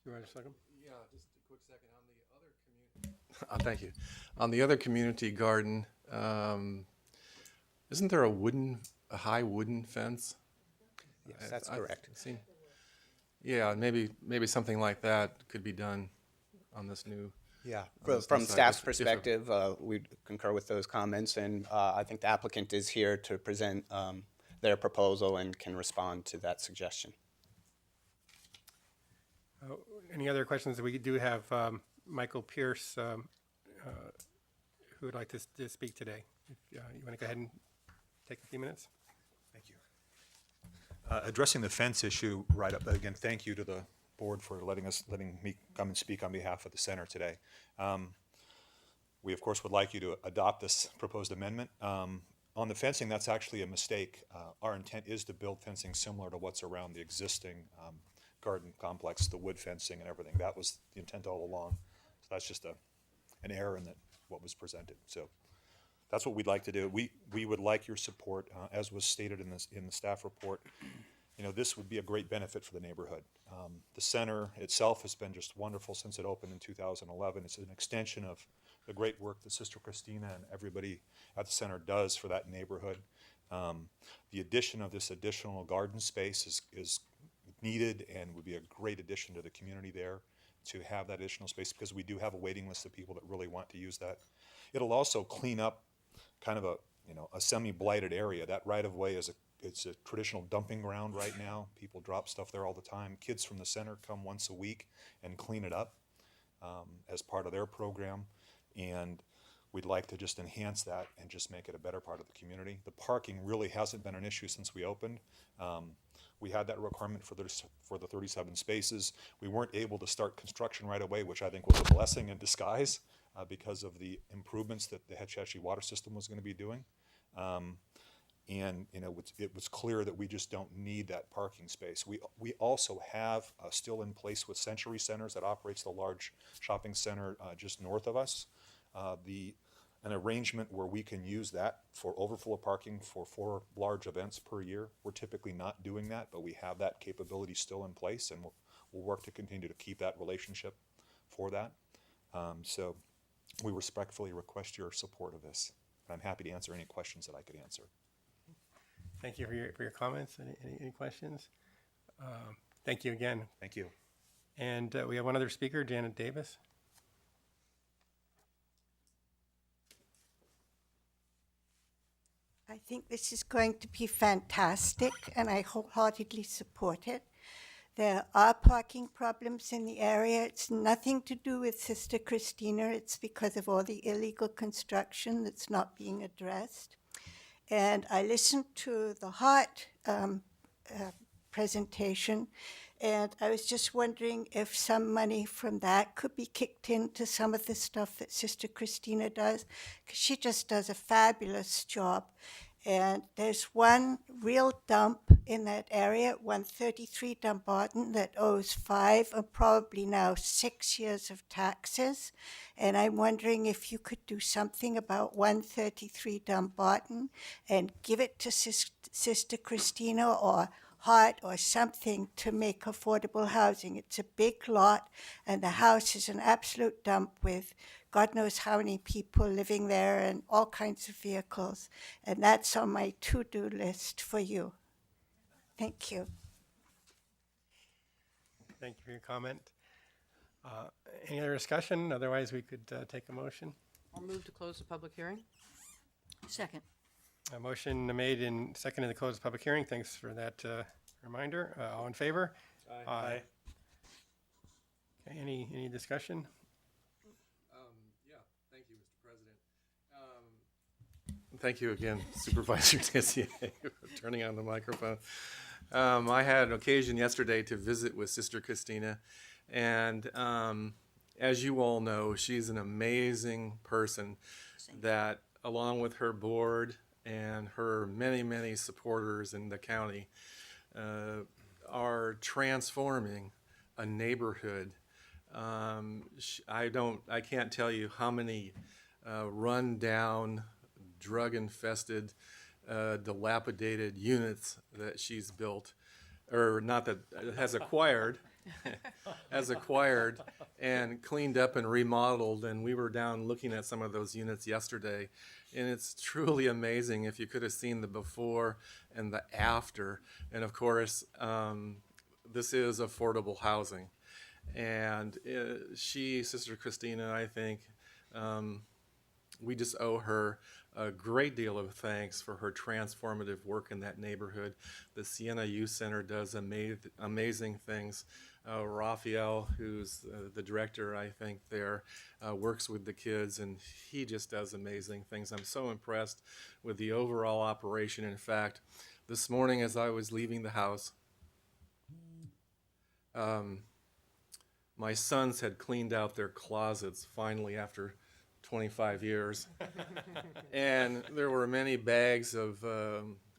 You want a second? Yeah, just a quick second. On the other community, thank you. On the other community garden, isn't there a high wooden fence? Yes, that's correct. Yeah, maybe something like that could be done on this new. Yeah, from staff's perspective, we concur with those comments, and I think the applicant is here to present their proposal and can respond to that suggestion. Any other questions? We do have Michael Pierce who would like to speak today. If you want to go ahead and take a few minutes. Thank you. Addressing the fence issue right up, again, thank you to the board for letting me come and speak on behalf of the center today. We, of course, would like you to adopt this proposed amendment. On the fencing, that's actually a mistake. Our intent is to build fencing similar to what's around the existing garden complex, the wood fencing and everything. That was the intent all along. So that's just an error in what was presented. So that's what we'd like to do. We would like your support, as was stated in the staff report. You know, this would be a great benefit for the neighborhood. The center itself has been just wonderful since it opened in 2011. It's an extension of the great work that Sister Christina and everybody at the center does for that neighborhood. The addition of this additional garden space is needed and would be a great addition to the community there to have that additional space, because we do have a waiting list of people that really want to use that. It'll also clean up kind of a semi-blighted area. That right-of-way it's a traditional dumping ground right now. People drop stuff there all the time. Kids from the center come once a week and clean it up as part of their program. And we'd like to just enhance that and just make it a better part of the community. The parking really hasn't been an issue since we opened. We had that requirement for the 37 spaces. We weren't able to start construction right away, which I think was a blessing in disguise because of the improvements that the Hetch Hetchy water system was going to be doing. And you know, it was clear that we just don't need that parking space. We also have still in place with Century Centers that operates the large shopping center just north of us, an arrangement where we can use that for overflow parking for 4 large events per year. We're typically not doing that, but we have that capability still in place, and we'll work to continue to keep that relationship for that. So we respectfully request your support of this. I'm happy to answer any questions that I could answer. Thank you for your comments. Any questions? Thank you again. Thank you. And we have one other speaker, Janet Davis. I think this is going to be fantastic, and I wholeheartedly support it. There are parking problems in the area. It's nothing to do with Sister Christina. It's because of all the illegal construction that's not being addressed. And I listened to the Hart presentation, and I was just wondering if some money from that could be kicked into some of the stuff that Sister Christina does, because she just does a fabulous job. And there's one real dump in that area at 133 Dumbarton that owes 5 or probably now 6 years of taxes. And I'm wondering if you could do something about 133 Dumbarton and give it to Sister Christina or Hart or something to make affordable housing. It's a big lot, and the house is an absolute dump with God knows how many people living there and all kinds of vehicles. And that's on my to-do list for you. Thank you. Thank you for your comment. Any other discussion? Otherwise, we could take a motion. I'll move to close the public hearing. Second. A motion made and seconded to close the public hearing. Thanks for that reminder. All in favor? Aye. Okay, any discussion? Thank you, Mr. President. Thank you again, Supervisor Tessier, for turning on the microphone. I had an occasion yesterday to visit with Sister Christina, and as you all know, she's an amazing person that, along with her board and her many, many supporters in the county, are transforming a neighborhood. I can't tell you how many run-down, drug-infested, dilapidated units that she's built, or not that has acquired, and cleaned up and remodeled. And we were down looking at some of those units yesterday, and it's truly amazing if you could have seen the before and the after. And of course, this is affordable housing. And Sister Christina, I think, we just owe her a great deal of thanks for her transformative work in that neighborhood. The Sienna Youth Center does amazing things. Raphael, who's the director, I think, there, works with the kids, and he just does amazing things. I'm so impressed with the overall operation. In fact, this morning as I was leaving the house, my sons had cleaned out their closets finally after 25 years. And there were many bags of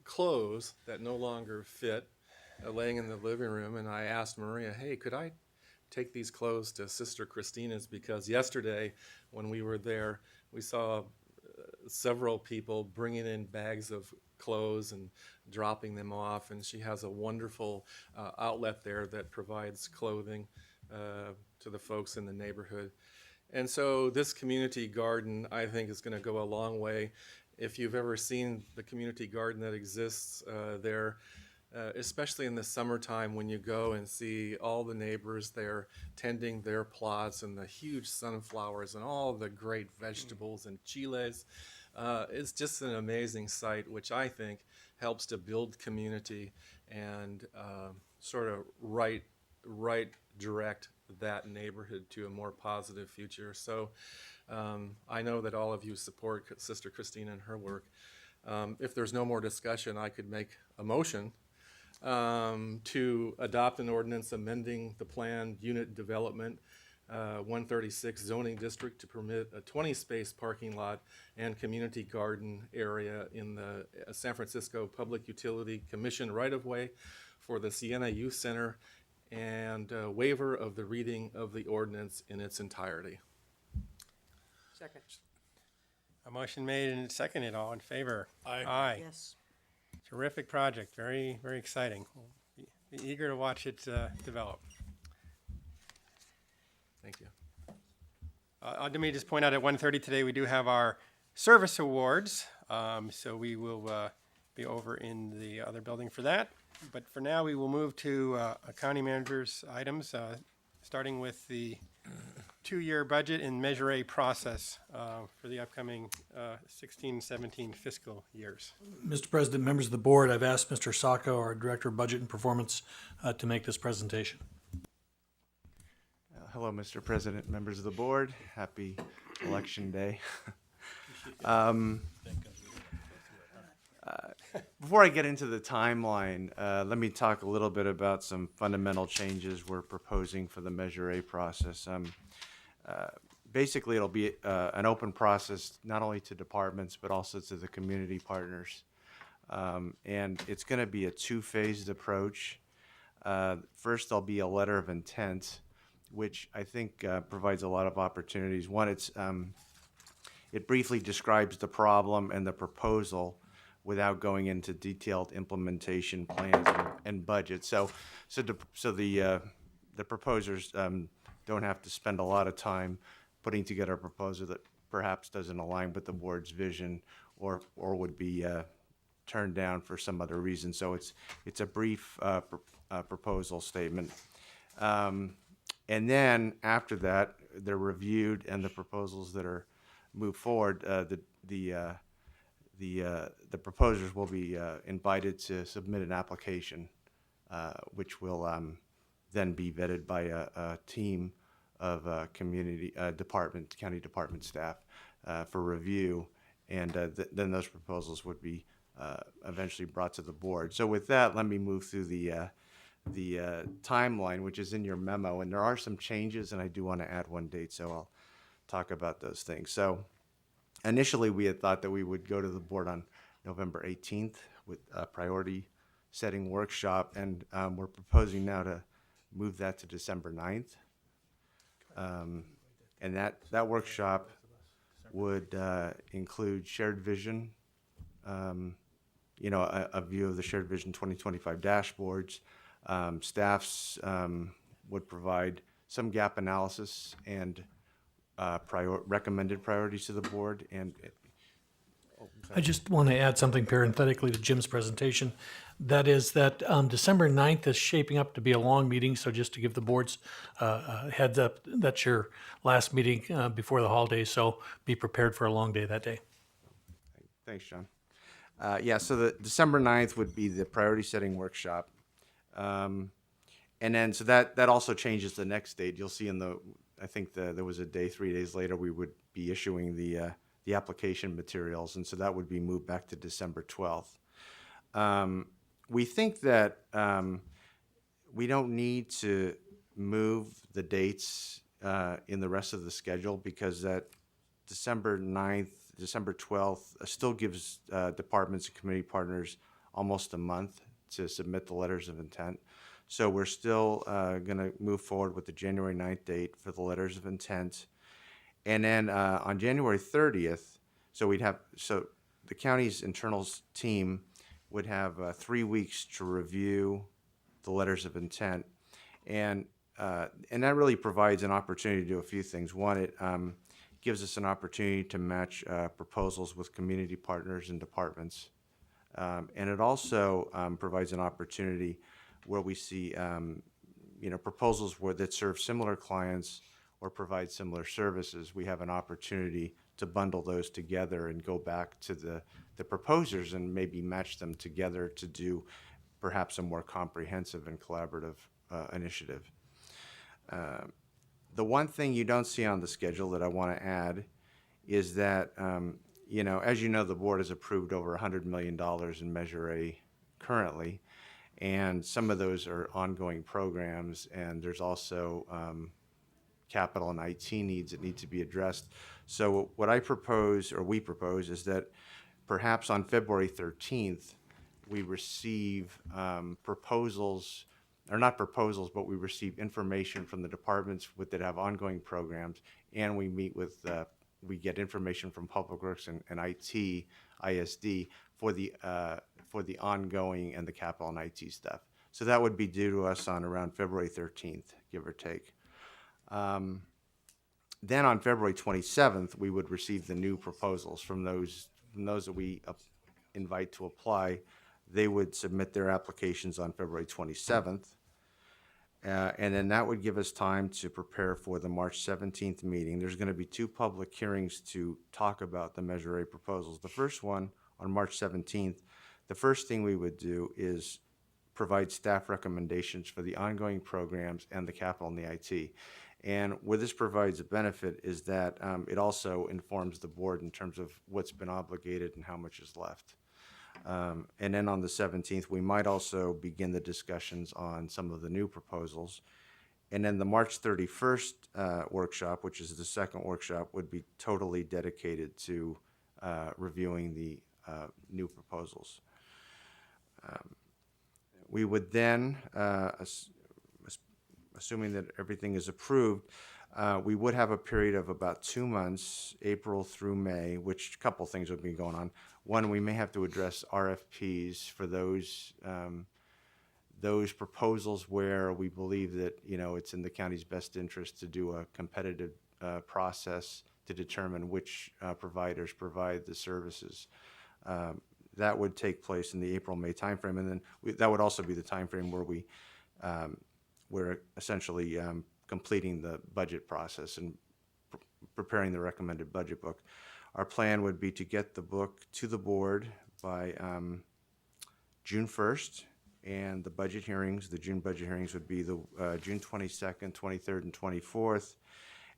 clothes that no longer fit. laying in the living room, and I asked Maria, hey, could I take these clothes to Sister Christina's? Because yesterday when we were there, we saw several people bringing in bags of clothes and dropping them off, and she has a wonderful outlet there that provides clothing to the folks in the neighborhood. And so this community garden, I think, is going to go a long way. If you've ever seen the community garden that exists there, especially in the summertime when you go and see all the neighbors there tending their plots and the huge sunflowers and all the great vegetables and chiles, it's just an amazing sight, which I think helps to build community and sort of right direct that neighborhood to a more positive future. So I know that all of you support Sister Christina and her work. If there's no more discussion, I could make a motion to adopt an ordinance amending the planned unit development 136 zoning district to permit a 20-space parking lot and community garden area in the San Francisco Public Utility Commission right-of-way for the Sienna Youth Center, and waiver of the reading of the ordinance in its entirety. Second. A motion made and seconded. All in favor? Aye. Yes. Terrific project. Very, very exciting. We'll be eager to watch it develop. Thank you. Let me just point out at 1:30 today, we do have our service awards. So we will be over in the other building for that. But for now, we will move to county manager's items, starting with the two-year budget and Measure A process for the upcoming 16-17 fiscal years. Mr. President, members of the board, I've asked Mr. Sacco, our Director of Budget and Performance, to make this presentation. Hello, Mr. President, members of the board. Happy Election Day. Before I get into the timeline, let me talk a little bit about some fundamental changes we're proposing for the Measure A process. Basically, it'll be an open process, not only to departments, but also to the community partners. And it's going to be a two-phased approach. First, there'll be a letter of intent, which I think provides a lot of opportunities. One, it briefly describes the problem and the proposal without going into detailed implementation plans and budgets. So the proposers don't have to spend a lot of time putting together a proposal that perhaps doesn't align with the board's vision or would be turned down for some other reason. So it's a brief proposal statement. And then after that, they're reviewed, and the proposals that are moved forward, the proposers will be invited to submit an application, which will then be vetted by a team of county department staff for review, and then those proposals would be eventually brought to the board. So with that, let me move through the timeline, which is in your memo, and there are some changes, and I do want to add one date, so I'll talk about those things. So initially, we had thought that we would go to the board on November 18th with a priority setting workshop, and we're proposing now to move that to December 9th. And that workshop would include shared vision, a view of the shared vision 2025 dashboards. Staffs would provide some gap analysis and recommended priorities to the board. And I just want to add something parenthetically to Jim's presentation. That is that December 9th is shaping up to be a long meeting, so just to give the boards a heads up, that's your last meeting before the holidays, so be prepared for a long day that day. Thanks, John. So the December 9th would be the priority setting workshop. And then, so that also changes the next date. You'll see there was a day, 3 days later, we would be issuing the application materials, and so that would be moved back to December 12th. We think that we don't need to move the dates in the rest of the schedule, because that December 9th, December 12th still gives departments and community partners almost a month to submit the letters of intent. So we're still going to move forward with the January 9th date for the letters of intent. And then on January 30th, so the county's internals team would have 3 weeks to review the letters of intent. And that really provides an opportunity to do a few things. One, it gives us an opportunity to match proposals with community partners and departments. And it also provides an opportunity where we see proposals that serve similar clients or provide similar services. We have an opportunity to bundle those together and go back to the proposers and maybe match them together to do perhaps a more comprehensive and collaborative initiative. The one thing you don't see on the schedule that I want to add is that, as you know, the board has approved over $100 million in Measure A currently, and some of those are ongoing programs, and there's also capital and IT needs that need to be addressed. So what I propose, or we propose, is that perhaps on February 13th, we receive proposals, or not proposals, but we receive information from the departments that have ongoing programs, and we meet with, we get information from Public Works and IT, ISD, for the ongoing and the capital and IT stuff. So that would be due to us on around February 13th, give or take. Then on February 27th, we would receive the new proposals from those that we invite to apply. They would submit their applications on February 27th. And then that would give us time to prepare for the March 17th meeting. There's going to be 2 public hearings to talk about the Measure A proposals. The first one on March 17th, the first thing we would do is provide staff recommendations for the ongoing programs and the capital and the IT. And where this provides a benefit is that it also informs the board in terms of what's been obligated and how much is left. And then on the 17th, we might also begin the discussions on some of the new proposals. And then the March 31st workshop, which is the second workshop, would be totally dedicated to reviewing the new proposals. We would then, assuming that everything is approved, we would have a period of about 2 months, April through May, which a couple things would be going on. One, we may have to address RFPs for those proposals where we believe that it's in the county's best interest to do a competitive process to determine which providers provide the services. That would take place in the April-May timeframe, and then that would also be the timeframe where we're essentially completing the budget process and preparing the recommended budget book. Our plan would be to get the book to the board by June 1st, and the June budget hearings would be the June 22nd, 23rd, and 24th.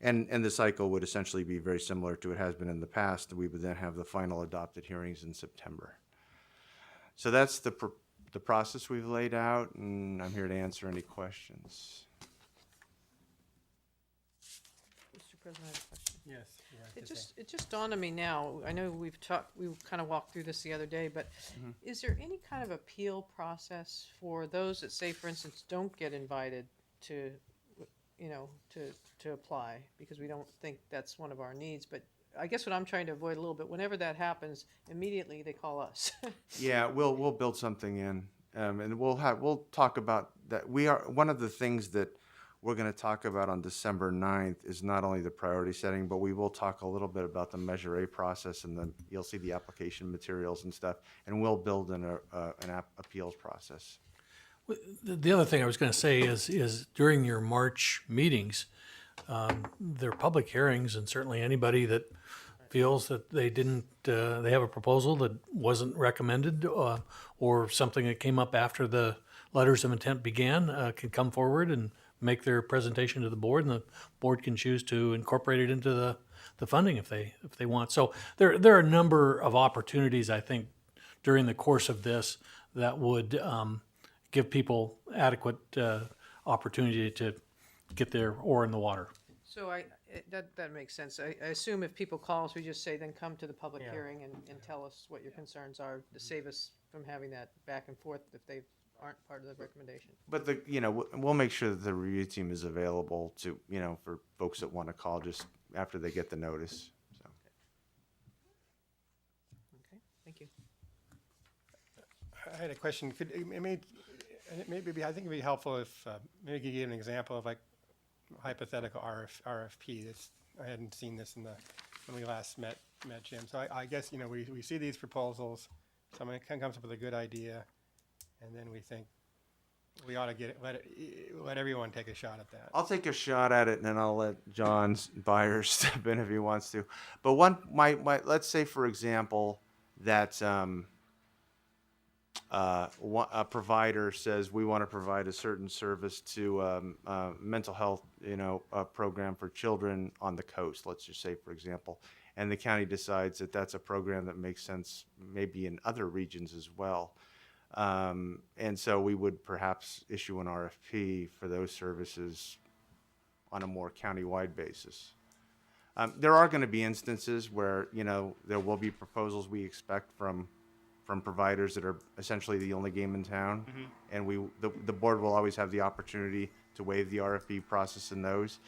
And the cycle would essentially be very similar to what has been in the past. We would then have the final adopted hearings in September. So that's the process we've laid out, and I'm here to answer any questions. Mr. President, I have a question. Yes. It just dawned on me now. I know we kind of walked through this the other day, but is there any kind of appeal process for those that, say, for instance, don't get invited to apply because we don't think that's one of our needs? But I guess what I'm trying to avoid a little bit, whenever that happens, immediately they call us. Yeah, we'll build something in, and we'll talk about that. One of the things that we're going to talk about on December 9th is not only the priority setting, but we will talk a little bit about the Measure A process, and then you'll see the application materials and stuff, and we'll build in an appeals process. The other thing I was going to say is during your March meetings, there are public hearings, and certainly anybody that feels that they have a proposal that wasn't recommended or something that came up after the letters of intent began can come forward and make their presentation to the board, and the board can choose to incorporate it into the funding if they want. So there are a number of opportunities, I think, during the course of this that would give people adequate opportunity to get their oar in the water. So That makes sense. I assume if people call us, we just say, then come to the public Yeah. hearing and tell us what your concerns are to save us from having that back and forth if they aren't part of the recommendation. But we'll make sure that the review team is available to, for folks that want to call just after they get the notice. So. Okay, thank you. I had a question. Could it may, maybe I think it'd be helpful if maybe you could give an example of like hypothetical RFP. I hadn't seen this when we last met Jim. So I guess we see these proposals. Someone comes up with a good idea, and then we think we ought to let everyone take a shot at that. I'll take a shot at it, and then I'll let John Byers step in if he wants to. But let's say, for example, that a provider says we want to provide a certain service to a mental health, a program for children on the coast. Let's just say, for example, and the county decides that that's a program that makes sense maybe in other regions as well. And so we would perhaps issue an RFP for those services on a more countywide basis. There are going to be instances where, there will be proposals we expect from providers that are essentially the only game in town. And the board will always have the opportunity to waive the RFP process in those.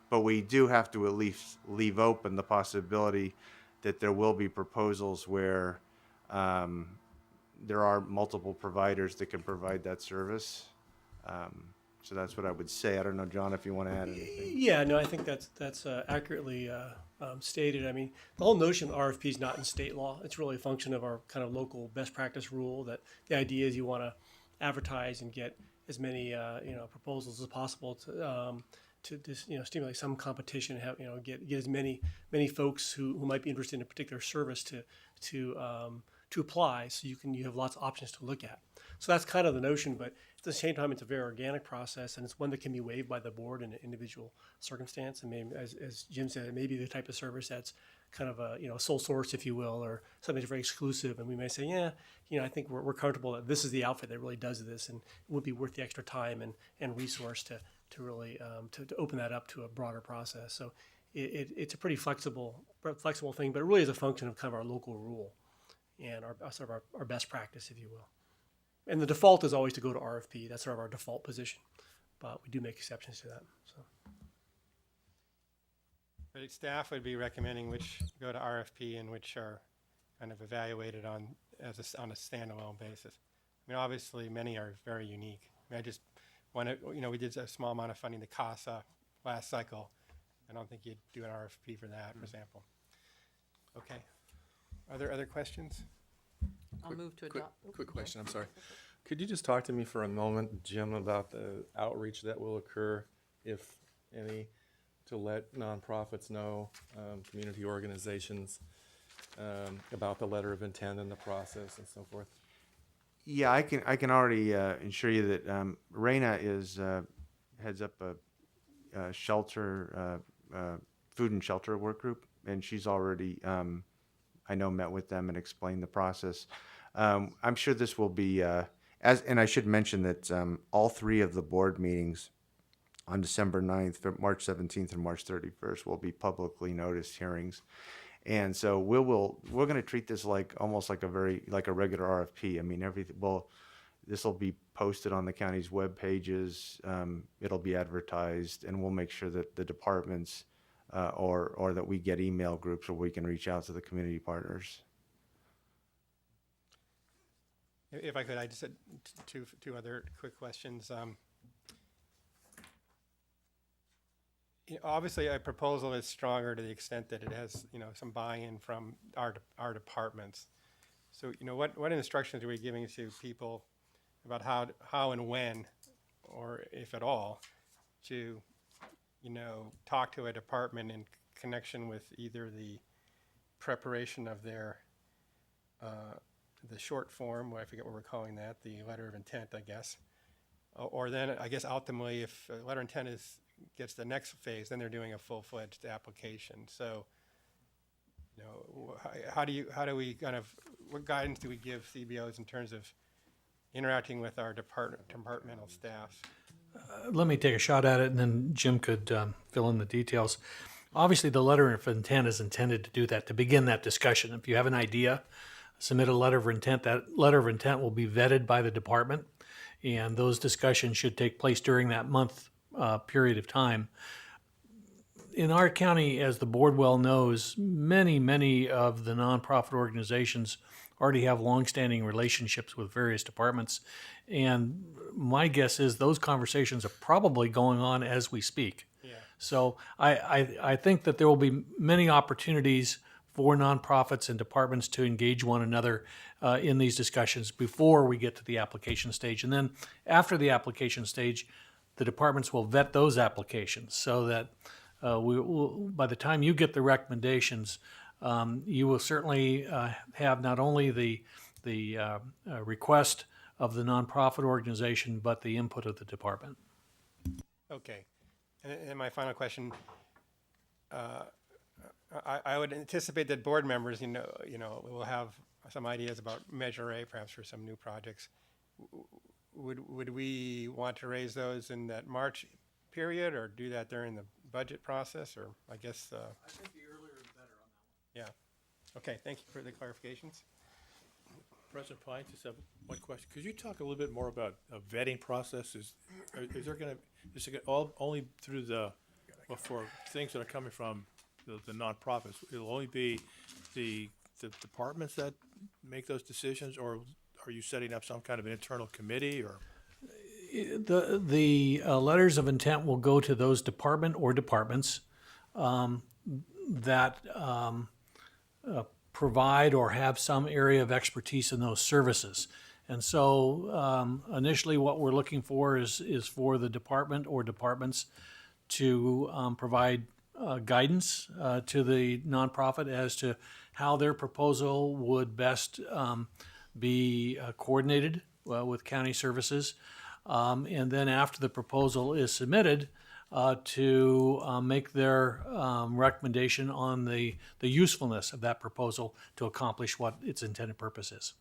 But we do have to at least leave open the possibility that there will be proposals where there are multiple providers that can provide that service. So that's what I would say. I don't know, John, if you want to add anything. Yeah, no, I think that's accurately stated. I mean, the whole notion of RFP is not in state law. It's really a function of our kind of local best practice rule that the idea is you want to advertise and get as many proposals as possible to just, stimulate some competition, have get as many folks who might be interested in a particular service to apply, so you have lots of options to look at. So that's kind of the notion, but at the same time, it's a very organic process, and it's one that can be waived by the board in an individual circumstance. And maybe, as Jim said, it may be the type of service that's kind of a sole source, if you will, or something that's very exclusive. And we may say, I think we're comfortable that this is the outfit that really does this, and it would be worth the extra time and resource to really to open that up to a broader process. So it's a pretty flexible thing, but it really is a function of kind of our local rule and our best practice, if you will. And the default is always to go to RFP. That's sort of our default position, but we do make exceptions to that. So, but staff would be recommending which go to RFP and which are kind of evaluated on a standalone basis. I mean, obviously, many are very unique. I mean, I just want to, we did a small amount of funding to CASA last cycle. I don't think you'd do an RFP for that, for example. Okay. Are there other questions? I'll move to adopt. Quick question, I'm sorry. Could you just talk to me for a moment, Jim, about the outreach that will occur, if any, to let nonprofits know, community organizations, about the letter of intent and the process and so forth? Yeah, I can already assure you that Raina heads up a shelter, food and shelter work group, and she's already I know met with them and explained the process. I'm sure this will be and I should mention that all three of the board meetings on December 9th, March 17th, and March 31st will be publicly noticed hearings. And so we're going to treat this almost like a regular RFP. I mean, this will be posted on the county's web pages. It'll be advertised, and we'll make sure that the departments or that we get email groups where we can reach out to the community partners. If I could, I just had two other quick questions. Obviously, a proposal is stronger to the extent that it has, some buy-in from our departments. So, what instructions are we giving to people about how and when, or if at all, to, talk to a department in connection with either the preparation of their the short form, I forget what we're calling that, the letter of intent, I guess, or then I guess ultimately, if a letter of intent gets the next phase, then they're doing a full-fledged application. So, how do we kind of, what guidance do we give CBOs in terms of interacting with our departmental staff? Let me take a shot at it, and then Jim could fill in the details. Obviously, the letter of intent is intended to do that, to begin that discussion. If you have an idea, submit a letter of intent. That letter of intent will be vetted by the department, and those discussions should take place during that month period of time. In our county, as the board well knows, many of the nonprofit organizations already have longstanding relationships with various departments. And my guess is those conversations are probably going on as we speak. Yeah. So I think that there will be many opportunities for nonprofits and departments to engage one another in these discussions before we get to the application stage. And then after the application stage, the departments will vet those applications so that by the time you get the recommendations, you will certainly have not only the request of the nonprofit organization, but the input of the department. Okay. And my final question, I would anticipate that board members, will have some ideas about Measure A, perhaps for some new projects. Would we want to raise those in that March period, or do that during the budget process, or I guess? I think the earlier the better on that one. Yeah. Okay. Thank you for the clarifications. President Pine, just have one question. Could you talk a little bit more about a vetting process? Is it only through for things that are coming from the nonprofits? It'll only be the departments that make those decisions, or are you setting up some kind of an internal committee, or? The letters of intent will go to those department or departments that provide or have some area of expertise in those services. And so initially what we're looking for is for the department or departments to provide guidance to the nonprofit as to how their proposal would best be coordinated with county services. And then after the proposal is submitted, to make their recommendation on the usefulness of that proposal to accomplish what its intended purpose is.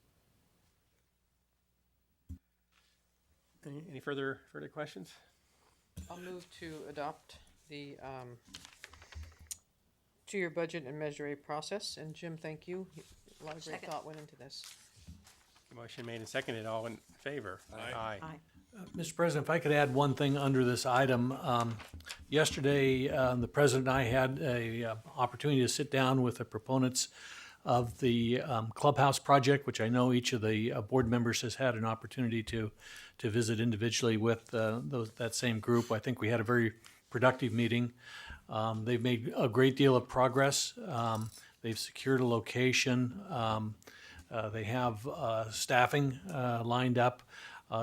Any further questions? I'll move to adopt the two-year budget and Measure A process. And Jim, thank you. A lot of great thought went into this. Motion made and seconded. All in favor? Aye. Mr. President, if I could add one thing under this item. Yesterday, the President and I had an opportunity to sit down with the proponents of the clubhouse project, which I know each of the board members has had an opportunity to visit individually with that same group. I think we had a very productive meeting. They've made a great deal of progress. They've secured a location. They have staffing lined up.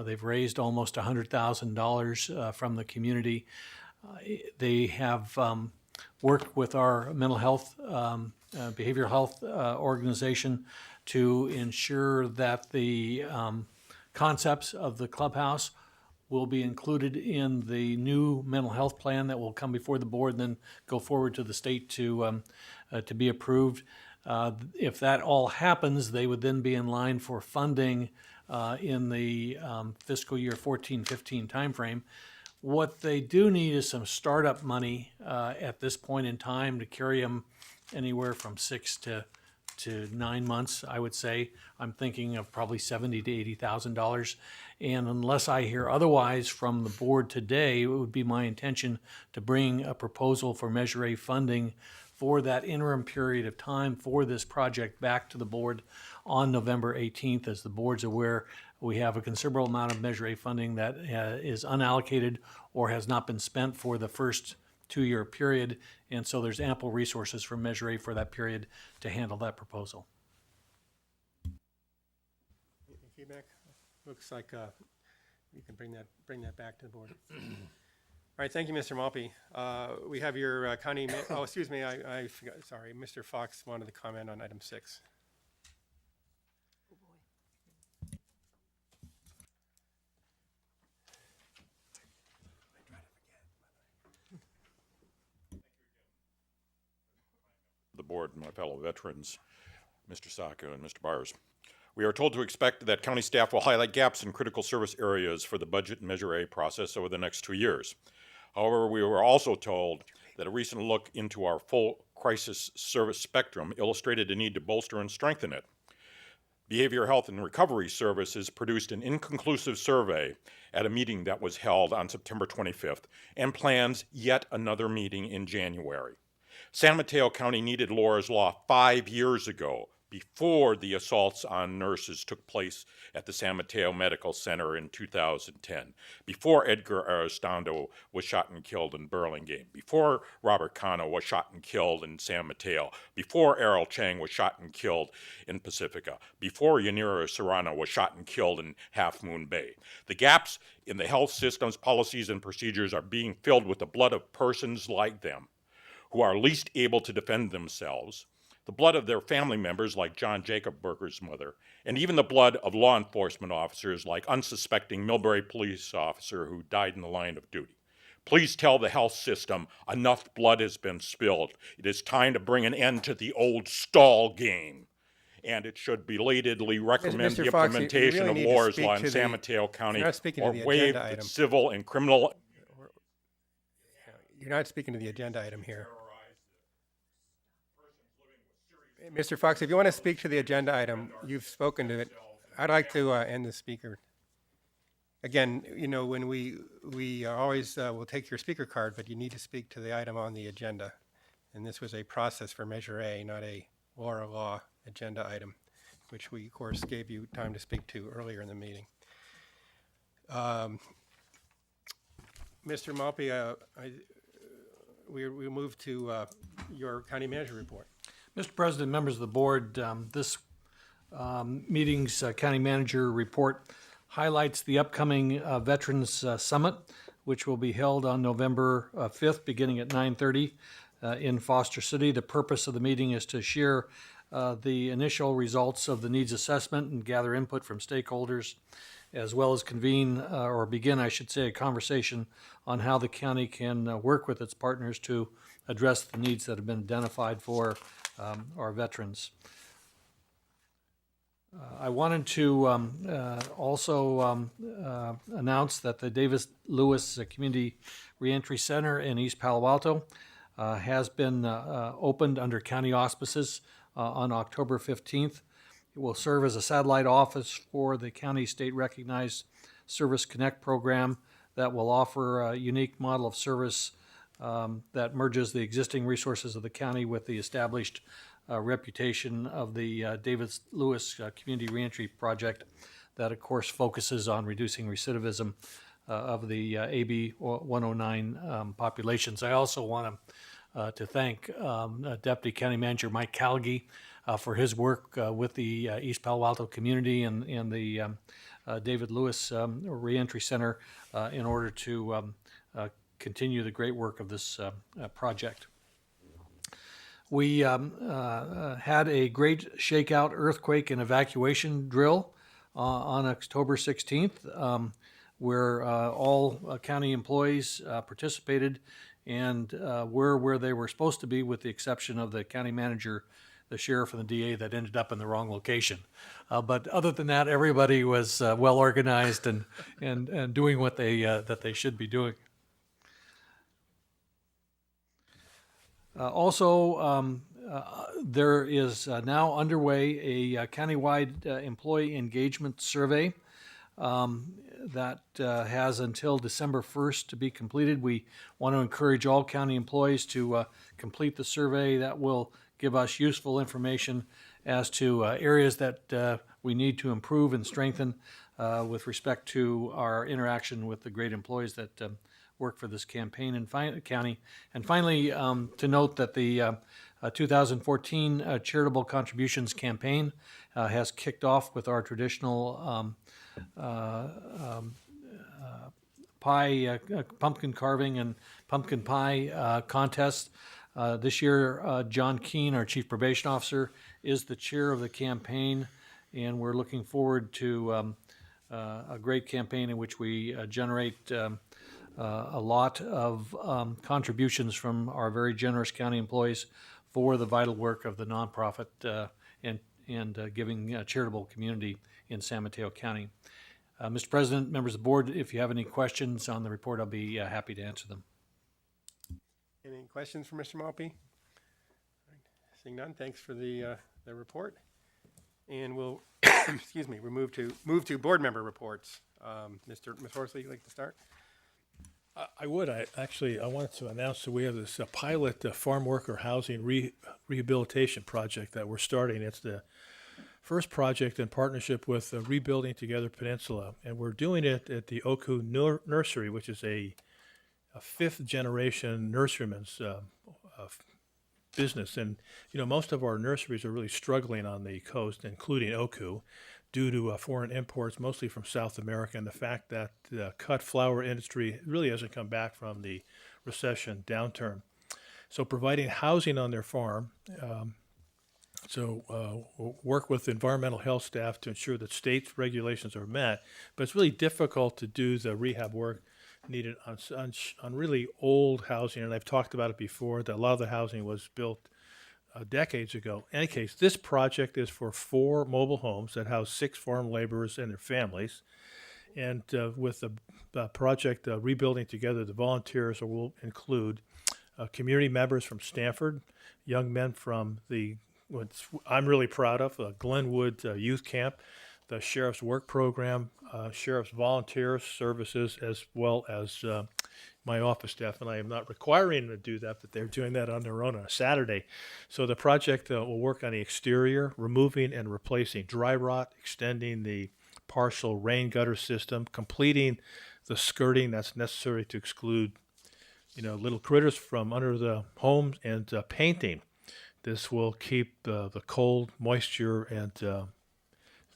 They've raised almost $100,000 from the community. They have worked with our mental health, behavioral health organization to ensure that the concepts of the clubhouse will be included in the new mental health plan that will come before the board and then go forward to the state to be approved. If that all happens, they would then be in line for funding in the fiscal year 14-15 timeframe. What they do need is some startup money at this point in time to carry them anywhere from 6 to 9 months, I would say. I'm thinking of probably $70,000 to $80,000. And unless I hear otherwise from the board today, it would be my intention to bring a proposal for Measure A funding for that interim period of time for this project back to the board on November 18th. As the board's aware, we have a considerable amount of Measure A funding that is unallocated or has not been spent for the first 2-year period, and so there's ample resources from Measure A for that period to handle that proposal. Any feedback? Looks like you can bring that back to the board. All right, thank you, Mr. Malpe. We have your county, oh, excuse me, I forgot, sorry, Mr. Fox wanted to comment on item 6. The board and my fellow veterans, Mr. Sacco and Mr. Byers. We are told to expect that county staff will highlight gaps in critical service areas for the budget and Measure A process over the next 2 years. However, we were also told that a recent look into our full crisis service spectrum illustrated a need to bolster and strengthen it. Behavioral Health and Recovery Services produced an inconclusive survey at a meeting that was held on September 25th and plans yet another meeting in January. San Mateo County needed Laura's Law 5 years ago, before the assaults on nurses took place at the San Mateo Medical Center in 2010, before Edgar Arredondo was shot and killed in Burlingame, before Robert Cano was shot and killed in San Mateo, before Errol Chang was shot and killed in Pacifica, before Yanira Serrano was shot and killed in Half Moon Bay. The gaps in the health system's policies and procedures are being filled with the blood of persons like them, who are least able to defend themselves, the blood of their family members like John Jacob Berger's mother, and even the blood of law enforcement officers like unsuspecting Millbrae police officer who died in the line of duty. Please tell the health system enough blood has been spilled. It is time to bring an end to the old stall game. And it should belatedly recommend the Mr. Fox, you implementation really of need to Laura's speak Law to in San the- Mateo County you're not speaking or to the waive agenda the item. civil and criminal. You're not speaking to the agenda item here. Mr. Fox, if you want to speak to the agenda item, you've spoken to it. I'd like to end the speaker. Again, you know, when we always will take your speaker card, but you need to speak to the item on the agenda. And this was a process for Measure A, not a Laura Law agenda item, which we, of course, gave you time to speak to earlier in the meeting. Mr. Malpe, we move to your county manager report. Mr. President, members of the board, this meeting's county manager report highlights the upcoming Veterans Summit, which will be held on November 5th, beginning at 9:30 in Foster City. The purpose of the meeting is to share the initial results of the needs assessment and gather input from stakeholders, as well as convene, or begin, I should say, a conversation on how the county can work with its partners to address the needs that have been identified for our veterans. I wanted to also announce that the Davis Lewis Community Reentry Center in East Palo Alto has been opened under county auspices on October 15th. It will serve as a satellite office for the county state recognized Service Connect program that will offer a unique model of service that merges the existing resources of the county with the established reputation of the Davis Lewis Community Reentry Project that, of course, focuses on reducing recidivism of the AB 109 populations. I also want to thank Deputy County Manager Mike Calgi for his work with the East Palo Alto community and the David Lewis Reentry Center in order to continue the great work of this project. We had a great shakeout earthquake and evacuation drill on October 16th, where all county employees participated and were where they were supposed to be, with the exception of the county manager, the sheriff, and the DA that ended up in the wrong location. But other than that, everybody was well organized and doing what that they should be doing. There is now underway a countywide employee engagement survey that has until December 1st to be completed. We want to encourage all county employees to complete the survey. That will give us useful information as to areas that we need to improve and strengthen with respect to our interaction with the great employees that work for this campaign in county. And finally, to note that the 2014 charitable contributions campaign has kicked off with our traditional pie, pumpkin carving and pumpkin pie contest. This year, John Keene, our Chief Probation Officer, is the chair of the campaign, and we're looking forward to a great campaign in which we generate a lot of contributions from our very generous county employees for the vital work of the nonprofit and giving charitable community in San Mateo County. Mr. President, members of the board, if you have any questions on the report, I'll be happy to answer them. Any questions for Mr. Malpe? Seeing none, thanks for the report. And we'll, excuse me, we move to board member reports. Ms. Horsley, you'd like to start? I would. I wanted to announce that we have this pilot farm worker housing rehabilitation project that we're starting. It's the first project in partnership with Rebuilding Together Peninsula, and we're doing it at the Oku Nursery, which is a fifth generation nurseryman's business. And most of our nurseries are really struggling on the coast, including Oku, due to foreign imports, mostly from South America, and the fact that the cut flower industry really hasn't come back from the recession downturn. So providing housing on their farm, we'll work with environmental health staff to ensure that state regulations are met, but it's really difficult to do the rehab work needed on really old housing, and I've talked about it before, that a lot of the housing was built decades ago. In any case, this project is for 4 mobile homes that house 6 farm laborers and their families. And with the project Rebuilding Together, the volunteers will include community members from Stanford, young men from what I'm really proud of, Glenwood Youth Camp, the Sheriff's Work Program, Sheriff's Volunteer Services, as well as my office staff. And I am not requiring them to do that, but they're doing that on their own on a Saturday. So the project will work on the exterior, removing and replacing dry rot, extending the partial rain gutter system, completing the skirting that's necessary to exclude little critters from under the homes, and painting. This will keep the cold, moisture, and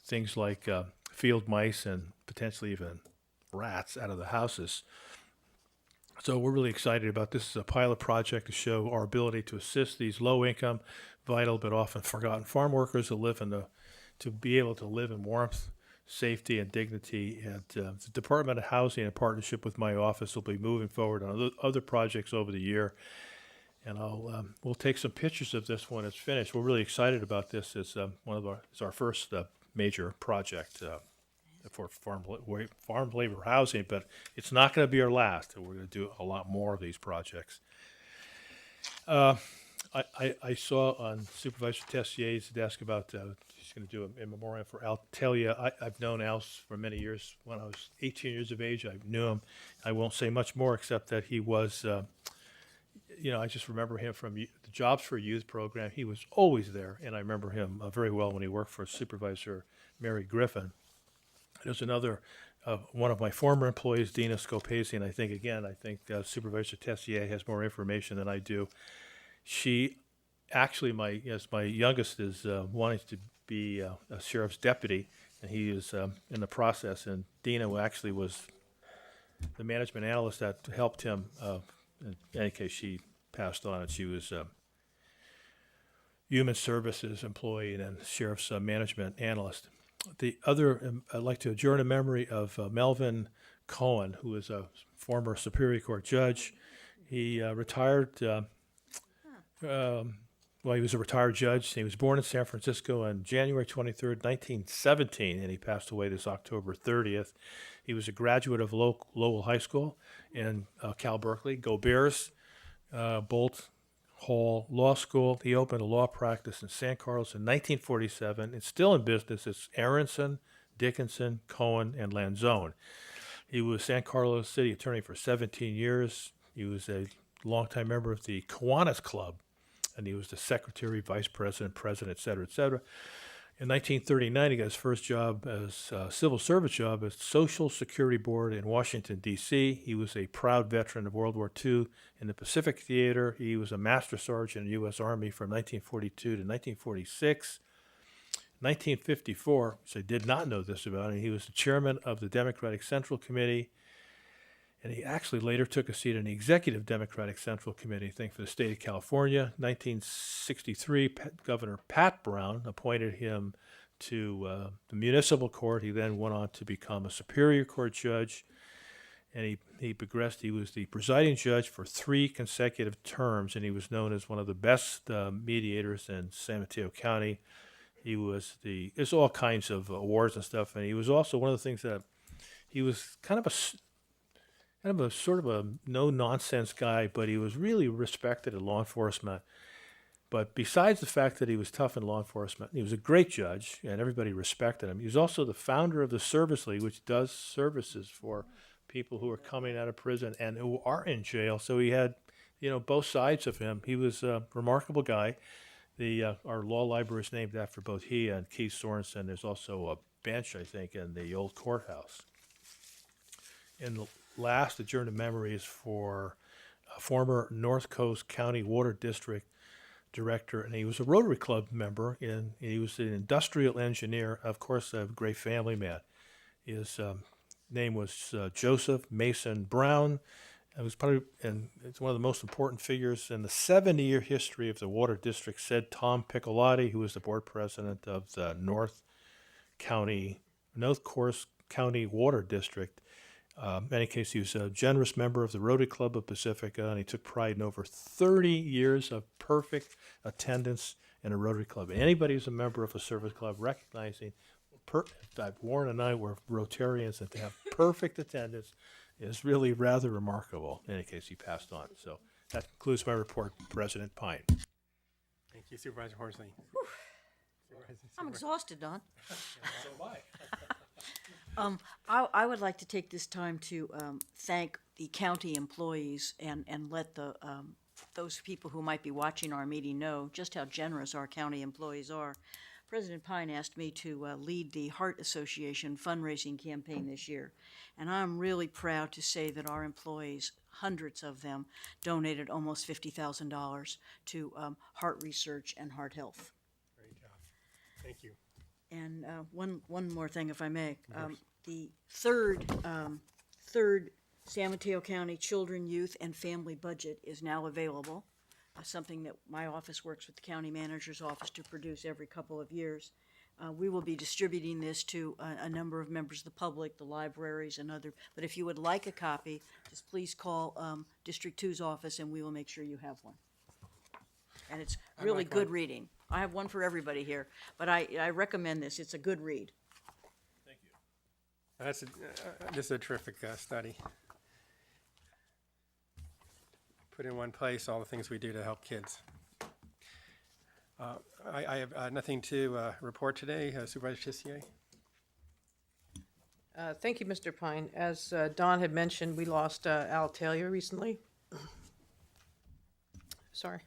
things like field mice and potentially even rats out of the houses. So we're really excited about this. This is a pilot project to show our ability to assist these low-income, vital but often forgotten farm workers to be able to live in warmth, safety, and dignity. And the Department of Housing, in partnership with my office, will be moving forward on other projects over the year. And we'll take some pictures of this when it's finished. We're really excited about this. It's it's our first major project for farm labor housing, but it's not going to be our last. We're going to do a lot more of these projects. I saw on Supervisor Tessier's desk about he's going to do a memoriam for Al Telia. I've known Al for many years. When I was 18 years of age, I knew him. I won't say much more except that he was, I just remember him from the Jobs for Youth program. He was always there, and I remember him very well when he worked for Supervisor Mary Griffin. There's another one of my former employees, Dina Scopese, and I think Supervisor Tessier has more information than I do. She actually, my youngest is wanting to be a sheriff's deputy, and he is in the process. And Dina actually was the management analyst that helped him. In any case, she passed on, and she was human services employee and sheriff's management analyst. The other, I'd like to adjourn in memory of Melvin Cohen, who is a former Superior Court judge. He retired. He was a retired judge. He was born in San Francisco on January 23rd, 1917, and he passed away this October 30th. He was a graduate of Lowell High School and Cal Berkeley. Go Bears! Bolt Hall Law School. He opened a law practice in San Carlos in 1947. It's still in business. It's Aronson, Dickinson, Cohen, and Lanzone. He was San Carlos City Attorney for 17 years. He was a longtime member of the Kiwanis Club, and he was the secretary, vice president, president, et cetera, et cetera. In 1939, he got his first job as a civil service job at Social Security Board in Washington, D.C. He was a proud veteran of World War II in the Pacific Theater. He was a master sergeant in the U.S. Army from 1942 to 1946. 1954, which I did not know this about him, he was the chairman of the Democratic Central Committee, and he actually later took a seat in the Executive Democratic Central Committee, I think, for the state of California. 1963, Governor Pat Brown appointed him to the municipal court. He then went on to become a Superior Court judge, and he progressed. He was the presiding judge for 3 consecutive terms, and he was known as one of the best mediators in San Mateo County. There's all kinds of awards and stuff, and he was also one of the things that he was kind of kind of a sort of a no-nonsense guy, but he was really respected in law enforcement. But besides the fact that he was tough in law enforcement, he was a great judge, and everybody respected him. He was also the founder of the Service League, which does services for people who are coming out of prison and who are in jail. So he had, both sides of him. He was a remarkable guy. Our law library is named after both he and Keith Sorensen. There's also a bench, I think, in the old courthouse. And the last adjourned memory is for a former North Coast County Water District director, and he was a Rotary Club member, and he was an industrial engineer, of course, a great family man. His name was Joseph Mason Brown. And it's one of the most important figures in the 70-year history of the Water District, said Tom Piccolotti, who was the board president of the North Coast County Water District. In any case, he was a generous member of the Rotary Club of Pacifica, and he took pride in over 30 years of perfect attendance in a Rotary Club. Anybody who's a member of a service club recognizing, Warren and I were Rotarians, and to have perfect attendance is really rather remarkable. In any case, he passed on. So that concludes my report, President Pine. Thank you, Supervisor Horsley. I'm exhausted, Don. So am I. I would like to take this time to thank the county employees and let those people who might be watching our meeting know just how generous our county employees are. President Pine asked me to lead the Heart Association fundraising campaign this year, and I'm really proud to say that our employees, hundreds of them, donated almost $50,000 to heart research and heart health. Great job. Thank you. And one more thing, if I may. The third San Mateo County Children, Youth, and Family Budget is now available, something that my office works with the county manager's office to produce every couple of years. We will be distributing this to a number of members of the public, the libraries, and other. But if you would like a copy, just please call District 2's office, and we will make sure you have one. And it's really good reading. I have one for everybody here, but I recommend this. It's a good read. Thank you. That's this is a terrific study. Put in one place all the things we do to help kids. I have nothing to report today. Supervisor Tissier? Thank you, Mr. Pine. As Don had mentioned, we lost Al Taylor recently. Sorry.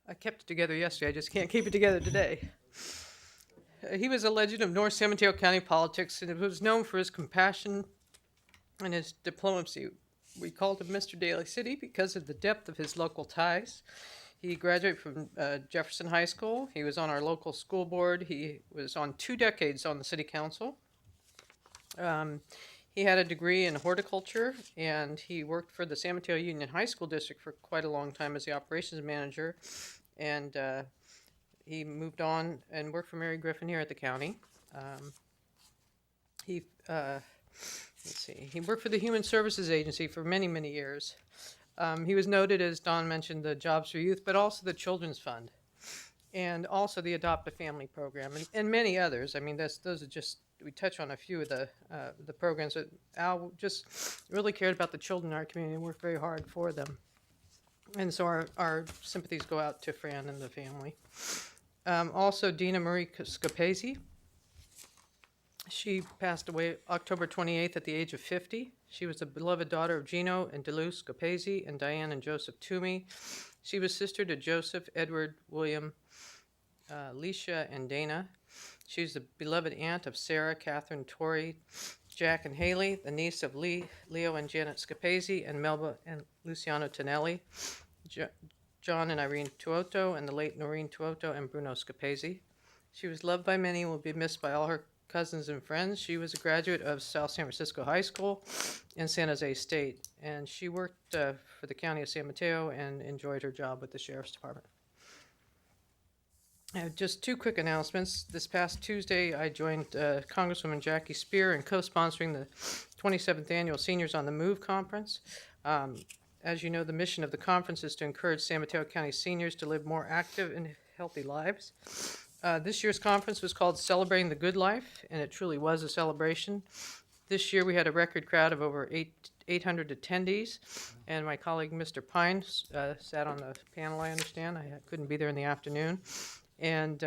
I kept it together yesterday. I just can't keep it together today. He was a legend of North San Mateo County politics and was known for his compassion and his diplomacy. We called him Mr. Daly City because of the depth of his local ties. He graduated from Jefferson High School. He was on our local school board. He was on 2 decades on the city council. He had a degree in horticulture, and he worked for the San Mateo Union High School District for quite a long time as the operations manager. And he moved on and worked for Mary Griffin here at the county. He worked for the Human Services Agency for many, many years. He was noted, as Don mentioned, the Jobs for Youth, but also the Children's Fund, and also the Adopt a Family program, and many others. I mean, those are just, we touch on a few of the programs, but Al just really cared about the children in our community and worked very hard for them. And so our sympathies go out to Fran and the family. Also, Dina Marie Scapese. She passed away October 28th at the age of 50. She was the beloved daughter of Gino and Deleuze Scapese and Diane and Joseph Toomey. She was sister to Joseph, Edward, William, Leisha, and Dana. She was the beloved aunt of Sarah, Catherine, Tori, Jack, and Haley, the niece of Leo and Janet Scapese, and Melba and Luciano Tonelli, John and Irene Tuoto, and the late Noreen Tuoto and Bruno Scapese. She was loved by many and will be missed by all her cousins and friends. She was a graduate of South San Francisco High School and San Jose State, and she worked for the county of San Mateo and enjoyed her job with the Sheriff's Department. Just 2 quick announcements. This past Tuesday, I joined Congresswoman Jackie Spear in co-sponsoring the 27th Annual Seniors on the Move Conference. As you know, the mission of the conference is to encourage San Mateo County seniors to live more active and healthy lives. This year's conference was called Celebrating the Good Life, and it truly was a celebration. This year we had a record crowd of over 800 attendees, and my colleague Mr. Pine sat on the panel, I understand. I couldn't be there in the afternoon. And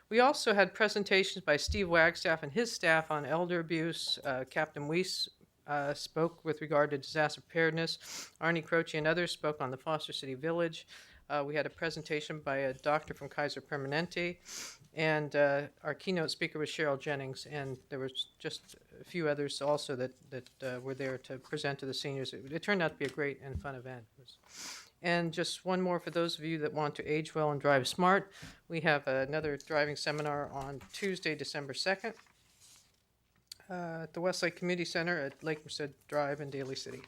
we also had presentations by Steve Wagstaff and his staff on elder abuse. Captain Weiss spoke with regard to disaster preparedness. Arnie Croce and others spoke on the Foster City Village. We had a presentation by a doctor from Kaiser Permanente, and our keynote speaker was Cheryl Jennings, and there was just a few others also that were there to present to the seniors. It turned out to be a great and fun event. And just one more for those of you that want to age well and drive smart. We have another driving seminar on Tuesday, December 2nd at the Westlake Community Center at Lake Merced Drive in Daly City.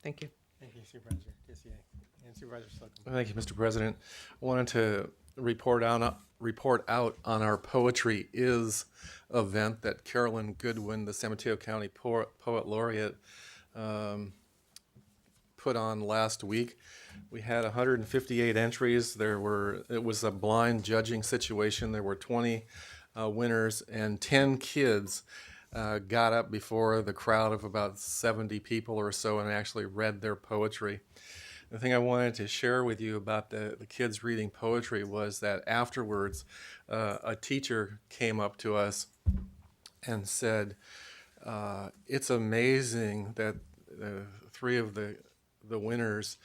Thank you. Thank you, Supervisor Tissier. And Supervisor Slocum. Thank you, Mr. President. I wanted to report out on our Poetry Is event that Carolyn Goodwin, the San Mateo County Poet Laureate, put on last week. We had 158 entries. It was a blind judging situation. There were 20 winners, and 10 kids got up before the crowd of about 70 people or so and actually read their poetry. The thing I wanted to share with you about the kids reading poetry was that afterwards, a teacher came up to us and said, it's amazing that three of the winners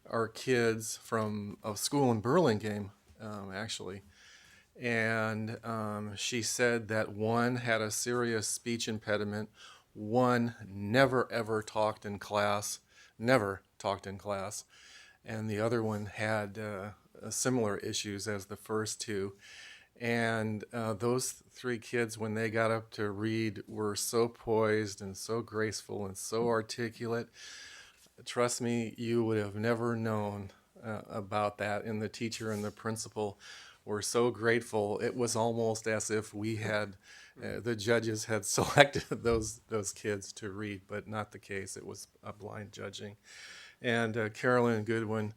are kids from a school in Burlingame, actually. And she said that one had a serious speech impediment, one never ever talked in class, and the other one had similar issues as the first two. And those three kids, when they got up to read, were so poised and so graceful and so articulate. Trust me, you would have never known about that. And the teacher and the principal were so grateful. It was almost as if we had, the judges had selected those kids to read, but not the case. It was a blind judging. And Carolyn Goodwin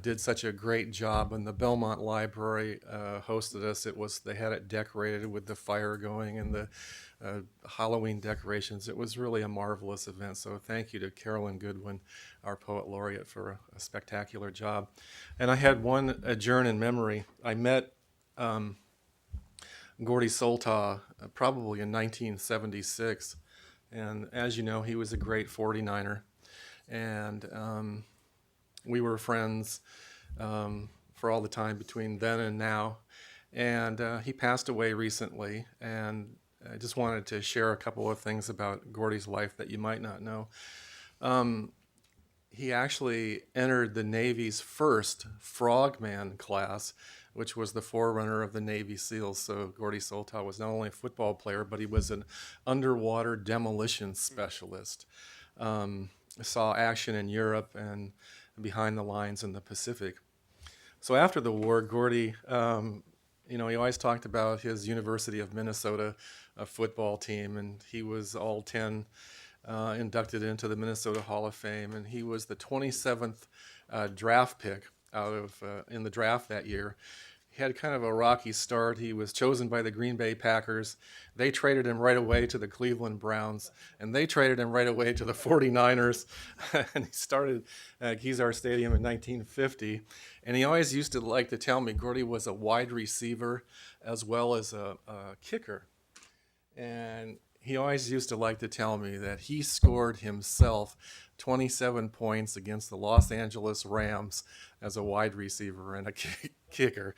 did such a great job, and the Belmont Library hosted us. They had it decorated with the fire going and the Halloween decorations. It was really a marvelous event. So thank you to Carolyn Goodwin, our Poet Laureate, for a spectacular job. And I had one adjourn in memory. I met Gordy Soltaw probably in 1976. And as you know, he was a great 49er. And we were friends for all the time between then and now. And he passed away recently, and I just wanted to share a couple of things about Gordy's life that you might not know. He actually entered the Navy's first frogman class, which was the forerunner of the Navy SEALs. So Gordy Soltaw was not only a football player, but he was an underwater demolition specialist. Saw action in Europe and behind the lines in the Pacific. So after the war, Gordy, he always talked about his University of Minnesota football team, and he was all 10 inducted into the Minnesota Hall of Fame, and he was the 27th draft pick in the draft that year. He had kind of a rocky start. He was chosen by the Green Bay Packers. They traded him right away to the Cleveland Browns, and they traded him right away to the 49ers. And he started at Kezar Stadium in 1950. And he always used to like to tell me Gordy was a wide receiver as well as a kicker. And he always used to like to tell me that he scored himself 27 points against the Los Angeles Rams as a wide receiver and a kicker.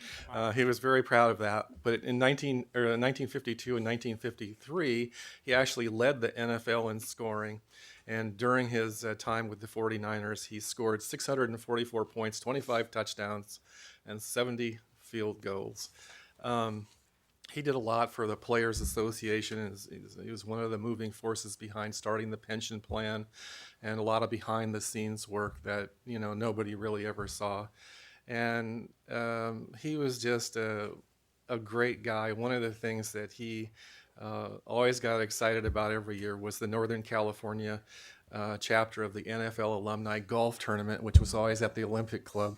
He was very proud of that. But in 1952 and 1953, he actually led the NFL in scoring. And during his time with the 49ers, he scored 644 points, 25 touchdowns, and 70 field goals. He did a lot for the Players Association. He was one of the moving forces behind starting the pension plan, and a lot of behind-the-scenes work that nobody really ever saw. And he was just a great guy. One of the things that he always got excited about every year was the Northern California chapter of the NFL Alumni Golf Tournament, which was always at the Olympic Club.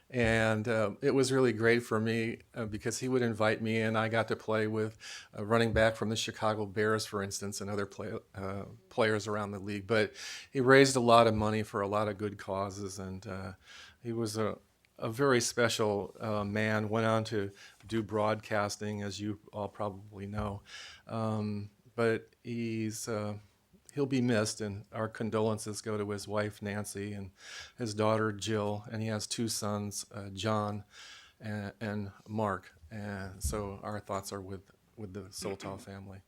And it was really great for me because he would invite me, and I got to play with a running back from the Chicago Bears, for instance, and other players around the league. But he raised a lot of money for a lot of good causes, and he was a very special man. Went on to do broadcasting, as you all probably know. But he'll be missed, and our condolences go to his wife, Nancy, and his daughter, Jill, and he has 2 sons, John and Mark. And so our thoughts are with the Soltau family.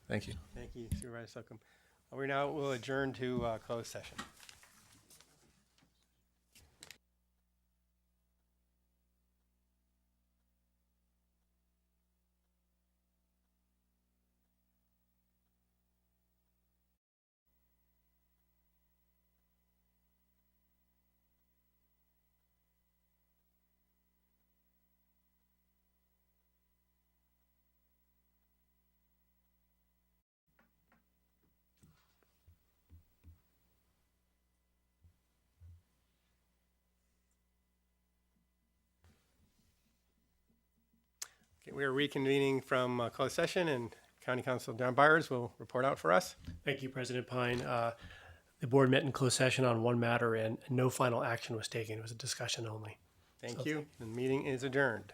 Thank you. Thank you, Supervisor Slocum. We now will adjourn to closed session. Okay, we are reconvening from closed session, and County Council John Byers will report out for us. Thank you, President Pine. The board met in closed session on one matter and no final action was taken. It was a discussion only. Thank you. The meeting is adjourned.